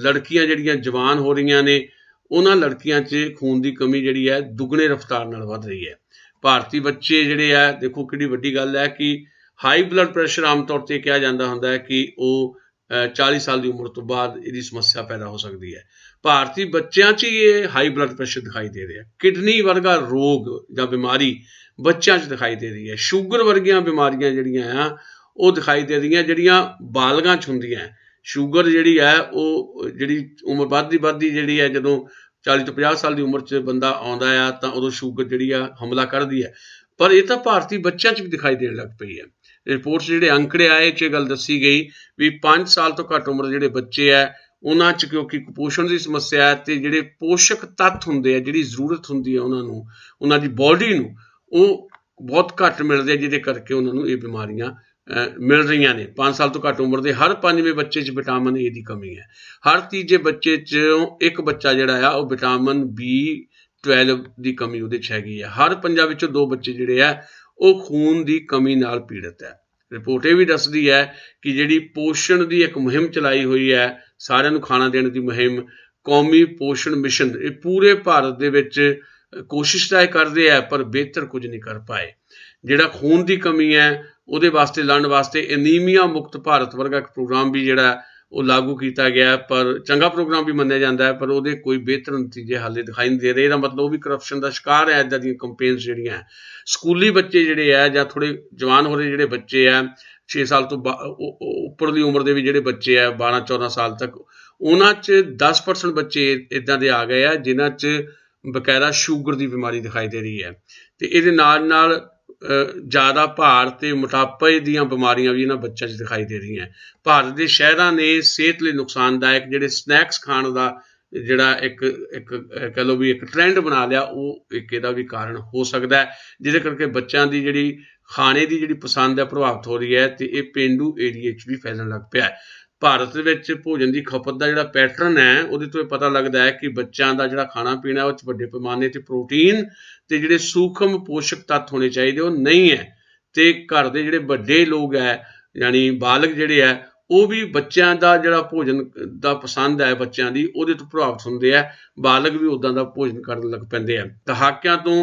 ਲੜਕੀਆਂ ਜਿਹੜੀਆਂ ਜਵਾਨ ਹੋ ਰਹੀਆਂ ਨੇ ਉਹਨਾਂ ਲੜਕੀਆਂ 'ਚ ਖੂਨ ਦੀ ਕਮੀ ਜਿਹੜੀ ਹੈ ਦੁੱਗਣੇ ਰਫ਼ਤਾਰ ਨਾਲ ਵੱਧ ਰਹੀ ਹੈ। ਭਾਰਤੀ ਬੱਚੇ ਜਿਹੜੇ ਆ ਦੇਖੋ ਕਿੰਨੀ ਵੱਡੀ ਗੱਲ ਹੈ ਕਿ ਹਾਈ ਬਲੱਡ ਪ੍ਰੈਸ਼ਰ ਆਮ ਤੌਰ ਤੇ ਕਿਹਾ ਜਾਂਦਾ ਹੁੰਦਾ ਹੈ ਕਿ ਉਹ 40 ਸਾਲ ਦੀ ਉਮਰ ਤੋਂ ਬਾਅਦ ਇਹਦੀ ਸਮੱਸਿਆ ਪੈਦਾ ਹੋ ਸਕਦੀ ਹੈ। ਭਾਰਤੀ ਬੱਚਿਆਂ 'ਚ ਹੀ ਇਹ ਹਾਈ ਬਲੱਡ ਪ੍ਰੈਸ਼ਰ ਦਿਖਾਈ ਦੇ ਰਿਹਾ। ਕਿਡਨੀ ਵਰਗਾ ਰੋਗ ਜਾਂ ਬਿਮਾਰੀ ਬੱਚਿਆਂ 'ਚ ਦਿਖਾਈ ਦੇ ਰਹੀ ਹੈ। ਸ਼ੂਗਰ ਵਰਗੀਆਂ ਬਿਮਾਰੀਆਂ ਜਿਹੜੀਆਂ ਆ ਉਹ ਦਿਖਾਈ ਦੇ ਰਹੀਆਂ ਜਿਹੜੀਆਂ ਬਾਲਗਾਂ 'ਚ ਹੁੰਦੀਆਂ। ਸ਼ੂਗਰ ਜਿਹੜੀ ਹੈ ਉਹ ਜਿਹੜੀ ਉਮਰ ਵੱਧਦੀ ਜਿਹੜੀ ਹੈ ਜਦੋਂ 40 ਤੋਂ 50 ਸਾਲ ਦੀ ਉਮਰ 'ਚ ਬੰਦਾ ਆਉਂਦਾ ਆ ਤਾਂ ਉਦੋਂ ਸ਼ੂਗਰ ਜਿਹੜੀ ਆ ਹਮਲਾ ਕਰਦੀ ਹੈ। ਪਰ ਇਹ ਤਾਂ ਭਾਰਤੀ ਬੱਚਿਆਂ 'ਚ ਵੀ ਦਿਖਾਈ ਦੇਣ ਲੱਗ ਪਈ ਹੈ। ਰਿਪੋਰਟ 'ਚ ਜਿਹੜੇ ਅੰਕੜੇ ਆਏ 'ਚ ਗੱਲ ਦੱਸੀ ਗਈ ਵੀ 5 ਸਾਲ ਤੋਂ ਘੱਟ ਉਮਰ ਦੇ ਜਿਹੜੇ ਬੱਚੇ ਹੈ ਉਹਨਾਂ 'ਚ ਕਿਉਂਕਿ ਕੁਪੋਸ਼ਣ ਦੀ ਸਮੱਸਿਆ ਹੈ ਤੇ ਜਿਹੜੇ ਪੋਸ਼ਕ ਤੱਤ ਹੁੰਦੇ ਆ ਜਿਹੜੀ ਜ਼ਰੂਰਤ ਹੁੰਦੀ ਹੈ ਉਹਨਾਂ ਨੂੰ ਉਹਨਾਂ ਦੀ ਬੋਡੀ ਨੂੰ ਉਹ ਬਹੁਤ ਘੱਟ ਮਿਲਦੇ ਆ ਜਿਹਦੇ ਕਰਕੇ ਉਹਨਾਂ ਨੂੰ ਇਹ ਬਿਮਾਰੀਆਂ ਮਿਲ ਰਹੀਆਂ ਨੇ। 5 ਸਾਲ ਤੋਂ ਘੱਟ ਉਮਰ ਦੇ ਹਰ 5ਵੇਂ ਬੱਚੇ 'ਚ ਵਿਟਾਮਿਨ ਏ ਦੀ ਕਮੀ ਹੈ। ਹਰ ਤੀਜੇ ਬੱਚੇ 'ਚੋਂ ਇੱਕ ਬੱਚਾ ਜਿਹੜਾ ਆ ਉਹ ਵਿਟਾਮਿਨ B12 ਦੀ ਕਮੀ ਉਹਦੇ 'ਚ ਹੈਗੀ ਹੈ। ਹਰ 5 ਵਿੱਚੋਂ 2 ਬੱਚੇ ਜਿਹੜੇ ਆ ਉਹ ਖੂਨ ਦੀ ਕਮੀ ਨਾਲ ਪੀੜਤ ਹੈ। ਰਿਪੋਰਟ ਇਹ ਵੀ ਦੱਸਦੀ ਹੈ ਕਿ ਜਿਹੜੀ ਪੋਸ਼ਣ ਦੀ ਇੱਕ ਮੁਹਿੰਮ ਚਲਾਈ ਹੋਈ ਹੈ ਸਾਰਿਆਂ ਨੂੰ ਖਾਣਾ ਦੇਣ ਦੀ ਮੁਹਿੰਮ ਕੌਮੀ ਪੋਸ਼ਣ ਮਿਸ਼ਨ ਇਹ ਪੂਰੇ ਭਾਰਤ ਦੇ ਵਿੱਚ ਕੋਸ਼ਿਸ਼ ਤਾਂ ਇਹ ਕਰਦੇ ਆ ਪਰ ਬਿਹਤਰ ਕੁਝ ਨਹੀਂ ਕਰ ਪਾਏ। ਜਿਹੜਾ ਖੂਨ ਦੀ ਕਮੀ ਹੈ ਉਹਦੇ ਵਾਸਤੇ ਲੜਨ ਵਾਸਤੇ ਐਨੀਮੀਆ ਮੁਕਤ ਭਾਰਤ ਵਰਗਾ ਇੱਕ ਪ੍ਰੋਗਰਾਮ ਵੀ ਜਿਹੜਾ ਉਹ ਲਾਗੂ ਕੀਤਾ ਗਿਆ ਪਰ ਚੰਗਾ ਪ੍ਰੋਗਰਾਮ ਵੀ ਮੰਨਿਆ ਜਾਂਦਾ ਹੈ ਪਰ ਉਹਦੇ ਕੋਈ ਬਿਹਤਰ ਨਤੀਜੇ ਹਾਲੇ ਦਿਖਾਈ ਨਹੀਂ ਦੇ ਰਹੇ। ਇਹਦਾ ਮਤਲਬ ਉਹ ਵੀ ਕਰਪਸ਼ਨ ਦਾ ਸ਼ਿਕਾਰ ਹੈ। ਇੱਦਾਂ ਦੀਆਂ ਕੰਪੇਨਸ ਜਿਹੜੀਆਂ ਸਕੂਲੀ ਬੱਚੇ ਜਿਹੜੇ ਆ ਜਾਂ ਥੋੜ੍ਹੇ ਜਵਾਨ ਹੋ ਰਹੇ ਜਿਹੜੇ ਬੱਚੇ ਆ 6 ਸਾਲ ਤੋਂ ਉੱਪਰਲੀ ਉਮਰ ਦੇ ਵੀ ਜਿਹੜੇ ਬੱਚੇ ਆ 12-14 ਸਾਲ ਤੱਕ ਉਹਨਾਂ 'ਚ 10% ਬੱਚੇ ਇੱਦਾਂ ਦੇ ਆ ਗਏ ਆ ਜਿਨ੍ਹਾਂ 'ਚ ਬਕਾਇਦਾ ਸ਼ੂਗਰ ਦੀ ਬਿਮਾਰੀ ਦਿਖਾਈ ਦੇ ਰਹੀ ਹੈ ਤੇ ਇਹਦੇ ਨਾਲ ਜ਼ਿਆਦਾ ਭਾਰ ਤੇ ਮੋਟਾਪੇ ਦੀਆਂ ਬਿਮਾਰੀਆਂ ਵੀ ਇਹਨਾਂ ਬੱਚਿਆਂ 'ਚ ਦਿਖਾਈ ਦੇ ਰਹੀਆਂ। ਭਾਰਤ ਦੇ ਸ਼ਹਿਰਾਂ ਨੇ ਸਿਹਤ ਲਈ ਨੁਕਸਾਨਦਾਇਕ ਜਿਹੜੇ ਸਨੈਕਸ ਖਾਣ ਦਾ ਜਿਹੜਾ ਇੱਕ ਕਹਿ ਲਓ ਵੀ ਇੱਕ ਟ੍ਰੈਂਡ ਬਣਾ ਲਿਆ ਉਹ ਇੱਕ ਇਹਦਾ ਵੀ ਕਾਰਨ ਹੋ ਸਕਦਾ ਹੈ ਜਿਹਦੇ ਕਰਕੇ ਬੱਚਿਆਂ ਦੀ ਜਿਹੜੀ ਖਾਣੇ ਦੀ ਜਿਹੜੀ ਪਸੰਦ ਹੈ ਪ੍ਰਭਾਵਿਤ ਹੋ ਰਹੀ ਹੈ ਤੇ ਇਹ ਪੇਂਡੂ ਏਰੀਏ 'ਚ ਵੀ ਫੈਲਣ ਲੱਗ ਪਿਆ ਹੈ। ਭਾਰਤ ਦੇ ਵਿੱਚ ਭੋਜਨ ਦੀ ਖਪਤ ਦਾ ਜਿਹੜਾ ਪੈਟਰਨ ਹੈ ਉਹਦੇ ਤੋਂ ਇਹ ਪਤਾ ਲੱਗਦਾ ਹੈ ਕਿ ਬੱਚਿਆਂ ਦਾ ਜਿਹੜਾ ਖਾਣਾ ਪੀਣਾ ਉਹ 'ਚ ਵੱਡੇ ਪੈਮਾਨੇ ਤੇ ਪ੍ਰੋਟੀਨ ਤੇ ਜਿਹੜੇ ਸੂਖਮ ਪੋਸ਼ਕ ਤੱਤ ਹੋਣੇ ਚਾਹੀਦੇ ਉਹ ਨਹੀਂ ਹੈ ਤੇ ਘਰ ਦੇ ਜਿਹੜੇ ਵੱਡੇ ਲੋਕ ਹੈ ਯਾਨੀ ਬਾਲਗ ਜਿਹੜੇ ਹੈ ਉਹ ਵੀ ਬੱਚਿਆਂ ਦਾ ਜਿਹੜਾ ਭੋਜਨ ਦਾ ਪਸੰਦ ਹੈ ਬੱਚਿਆਂ ਦੀ ਉਹਦੇ ਤੋਂ ਪ੍ਰਭਾਵਿਤ ਹੁੰਦੇ ਆ। ਬਾਲਗ ਵੀ ਉੱਦਾਂ ਦਾ ਭੋਜਨ ਕਰਨ ਲੱਗ ਪੈਂਦੇ ਆ। ਦਹਾਕਿਆਂ ਤੋਂ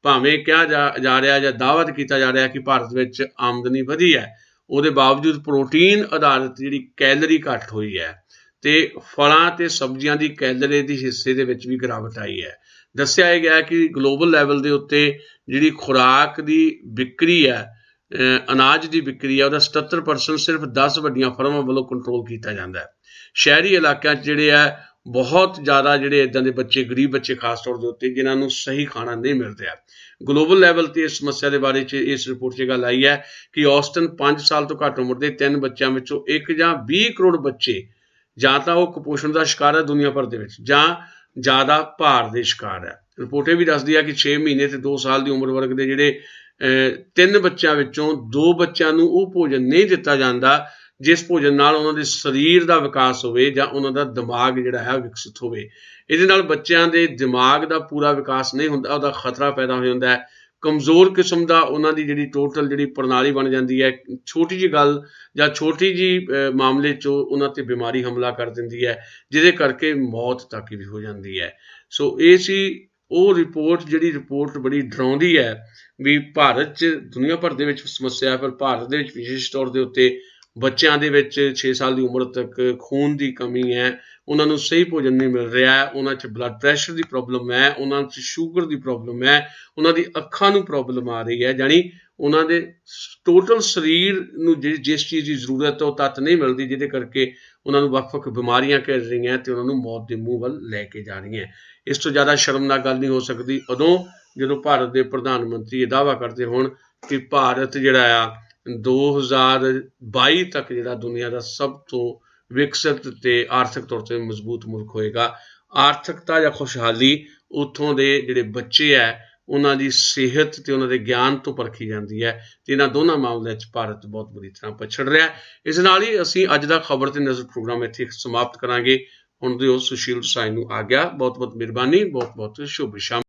ਭਾਵੇਂ ਕਿਹਾ ਜਾ ਰਿਹਾ ਜਾਂ ਦਾਅਵਾ ਕੀਤਾ ਜਾ ਰਿਹਾ ਕਿ ਭਾਰਤ ਵਿੱਚ ਆਮਦਨੀ ਵਧੀ ਹੈ ਉਹਦੇ ਬਾਵਜੂਦ ਪ੍ਰੋਟੀਨ ਆਧਾਰਿਤ ਜਿਹੜੀ ਕੈਲਰੀ ਘੱਟ ਹੋਈ ਹੈ ਤੇ ਫਲਾਂ ਤੇ ਸਬਜ਼ੀਆਂ ਦੀ ਕੈਲਰੀ ਦੀ ਹਿੱਸੇ ਦੇ ਵਿੱਚ ਵੀ ਗਿਰਾਵਟ ਆਈ ਹੈ। ਦੱਸਿਆ ਇਹ ਗਿਆ ਕਿ ਗਲੋਬਲ ਲੈਵਲ ਦੇ ਉੱਤੇ ਜਿਹੜੀ ਖੁਰਾਕ ਦੀ ਵਿਕਰੀ ਹੈ ਅਨਾਜ ਦੀ ਵਿਕਰੀ ਹੈ ਉਹਦਾ 77% ਸਿਰਫ 10 ਵੱਡੀਆਂ ਫਰਮਾਂ ਵੱਲੋਂ ਕੰਟਰੋਲ ਕੀਤਾ ਜਾਂਦਾ ਹੈ। ਸ਼ਹਿਰੀ ਇਲਾਕਿਆਂ 'ਚ ਜਿਹੜੇ ਹੈ ਬਹੁਤ ਜ਼ਿਆਦਾ ਜਿਹੜੇ ਇੱਦਾਂ ਦੇ ਬੱਚੇ ਗਰੀਬ ਬੱਚੇ ਖਾਸ ਤੌਰ ਦੇ ਉੱਤੇ ਜਿਨ੍ਹਾਂ ਨੂੰ ਸਹੀ ਖਾਣਾ ਨਹੀਂ ਮਿਲ ਰਿਹਾ। ਗਲੋਬਲ ਲੈਵਲ ਤੇ ਇਸ ਸਮੱਸਿਆ ਦੇ ਬਾਰੇ 'ਚ ਇਸ ਰਿਪੋਰਟ 'ਚ ਗੱਲ ਆਈ ਹੈ ਕਿ ਔਸਤਨ 5 ਸਾਲ ਤੋਂ ਘੱਟ ਉਮਰ ਦੇ 3 ਬੱਚਿਆਂ ਵਿੱਚੋਂ 1 ਜਾਂ 20 ਕਰੋੜ ਬੱਚੇ ਜਾਂ ਤਾਂ ਉਹ ਕੁਪੋਸ਼ਣ ਦਾ ਸ਼ਿਕਾਰ ਹੈ ਦੁਨੀਆ ਭਰ ਦੇ ਵਿੱਚ ਜਾਂ ਜ਼ਿਆਦਾ ਭਾਰ ਦੇ ਸ਼ਿਕਾਰ ਹੈ। ਰਿਪੋਰਟ ਇਹ ਵੀ ਦੱਸਦੀ ਹੈ ਕਿ 6 ਮਹੀਨੇ ਤੇ 2 ਸਾਲ ਦੀ ਉਮਰ ਵਰਗ ਦੇ ਜਿਹੜੇ 3 ਬੱਚਿਆਂ ਵਿੱਚੋਂ 2 ਬੱਚਿਆਂ ਨੂੰ ਉਹ ਭੋਜਨ ਨਹੀਂ ਦਿੱਤਾ ਜਾਂਦਾ ਜਿਸ ਭੋਜਨ ਨਾਲ ਉਹਨਾਂ ਦੇ ਸਰੀਰ ਦਾ ਵਿਕਾਸ ਹੋਵੇ ਜਾਂ ਉਹਨਾਂ ਦਾ ਦਿਮਾਗ ਜਿਹੜਾ ਹੈ ਵਿਕਸਿਤ ਹੋਵੇ। ਇਹਦੇ ਨਾਲ ਬੱਚਿਆਂ ਦੇ ਦਿਮਾਗ ਦਾ ਪੂਰਾ ਵਿਕਾਸ ਨਹੀਂ ਹੁੰਦਾ ਉਹਦਾ ਖਤਰਾ ਪੈਦਾ ਹੋ ਜਾਂਦਾ ਹੈ। ਕਮਜ਼ੋਰ ਕਿਸਮ ਦਾ ਉਹਨਾਂ ਦੀ ਜਿਹੜੀ ਟੋਟਲ ਜਿਹੜੀ ਪ੍ਰਣਾਲੀ ਬਣ ਜਾਂਦੀ ਹੈ। ਛੋਟੀ ਜਿਹੀ ਗੱਲ ਜਾਂ ਛੋਟੀ ਜਿਹੀ ਮਾਮਲੇ 'ਚੋਂ ਉਹਨਾਂ 'ਤੇ ਬਿਮਾਰੀ ਹਮਲਾ ਕਰ ਦਿੰਦੀ ਹੈ ਜਿਹਦੇ ਕਰਕੇ ਮੌਤ ਤੱਕ ਵੀ ਹੋ ਜਾਂਦੀ ਹੈ। ਸੋ ਇਹ ਸੀ ਉਹ ਰਿਪੋਰਟ ਜਿਹੜੀ ਰਿਪੋਰਟ ਬੜੀ ਡਰਾਉਂਦੀ ਹੈ ਵੀ ਭਾਰਤ 'ਚ ਦੁਨੀਆ ਭਰ ਦੇ ਵਿੱਚ ਸਮੱਸਿਆ ਪਰ ਭਾਰਤ ਦੇ ਵਿੱਚ ਵਿਸ਼ੇਸ਼ ਤੌਰ ਦੇ ਉੱਤੇ ਬੱਚਿਆਂ ਦੇ ਵਿੱਚ 6 ਸਾਲ ਦੀ ਉਮਰ ਤੱਕ ਖੂਨ ਦੀ ਕਮੀ ਹੈ ਉਹਨਾਂ ਨੂੰ ਸਹੀ ਭੋਜਨ ਨਹੀਂ ਮਿਲ ਰਿਹਾ ਉਹਨਾਂ 'ਚ ਬਲੱਡ ਪ੍ਰੈਸ਼ਰ ਦੀ ਪ੍ਰੋਬਲਮ ਹੈ ਉਹਨਾਂ 'ਚ ਸ਼ੂਗਰ ਦੀ ਪ੍ਰੋਬਲਮ ਹੈ ਉਹਨਾਂ ਦੀ ਅੱਖਾਂ ਨੂੰ ਪ੍ਰੋਬਲਮ ਆ ਰਹੀ ਹੈ ਜਾਣੀ ਉਹਨਾਂ ਦੇ ਟੋਟਲ ਸਰੀਰ ਨੂੰ ਜਿਸ ਚੀਜ਼ ਦੀ ਜ਼ਰੂਰਤ ਹੈ ਉਹ ਤੱਤ ਨਹੀਂ ਮਿਲਦੀ ਜਿਹਦੇ ਕਰਕੇ ਉਹਨਾਂ ਨੂੰ ਵੱਖ-ਵੱਖ ਬਿਮਾਰੀਆਂ ਘੇਰ ਰਹੀਆਂ ਤੇ ਉਹਨਾਂ ਨੂੰ ਮੌਤ ਦੇ ਮੂੰਹ ਵੱਲ ਲੈ ਕੇ ਜਾ ਰਹੀਆਂ। ਇਸ ਤੋਂ ਜ਼ਿਆਦਾ ਸ਼ਰਮਨਾਕ ਗੱਲ ਨਹੀਂ ਹੋ ਸਕਦੀ ਉਦੋਂ ਜਦੋਂ ਭਾਰਤ ਦੇ ਪ੍ਰਧਾਨ ਮੰਤਰੀ ਇਹ ਦਾਅਵਾ ਕਰਦੇ ਹੋਣ ਕਿ ਭਾਰਤ ਜਿਹੜਾ ਆ 2022 ਤੱਕ ਜਿਹੜਾ ਦੁਨੀਆ ਦਾ ਸਭ ਤੋਂ ਵਿਕਸਿਤ ਤੇ ਆਰਥਿਕ ਤੌਰ ਤੇ ਮਜ਼ਬੂਤ ਮੁਲਕ ਹੋਏਗਾ। ਆਰਥਿਕਤਾ ਜਾਂ ਖੁਸ਼ਹਾਲੀ ਉੱਥੋਂ ਦੇ ਜਿਹੜੇ ਬੱਚੇ ਹੈ ਉਹਨਾਂ ਦੀ ਸਿਹਤ ਤੇ ਉਹਨਾਂ ਦੇ ਗਿਆਨ ਤੋਂ ਪਰਖੀ ਜਾਂਦੀ ਹੈ ਤੇ ਇਹਨਾਂ ਦੋਨਾਂ ਮਾਮਲਿਆਂ 'ਚ ਭਾਰਤ ਬਹੁਤ ਬੁਰੀ ਤਰ੍ਹਾਂ ਪਛੜ ਰਿਹਾ ਹੈ। ਇਸ ਨਾਲ ਹੀ ਅਸੀਂ ਅੱਜ ਦਾ ਖਬਰ ਤੇ ਨਜ਼ਰ ਪ੍ਰੋਗਰਾਮ ਇੱਥੇ ਸਮਾਪਤ ਕਰਾਂਗੇ। ਹੁਣ ਦਿਓ ਸੁਸ਼ੀਲ ਸਾਈ ਨੂੰ ਆਗਿਆ। ਬਹੁਤ ਬਹੁਤ ਮਿਹਰਬਾਨੀ, ਬਹੁਤ ਬਹੁਤ ਸ਼ੁਭ ਸ਼ਾਮ।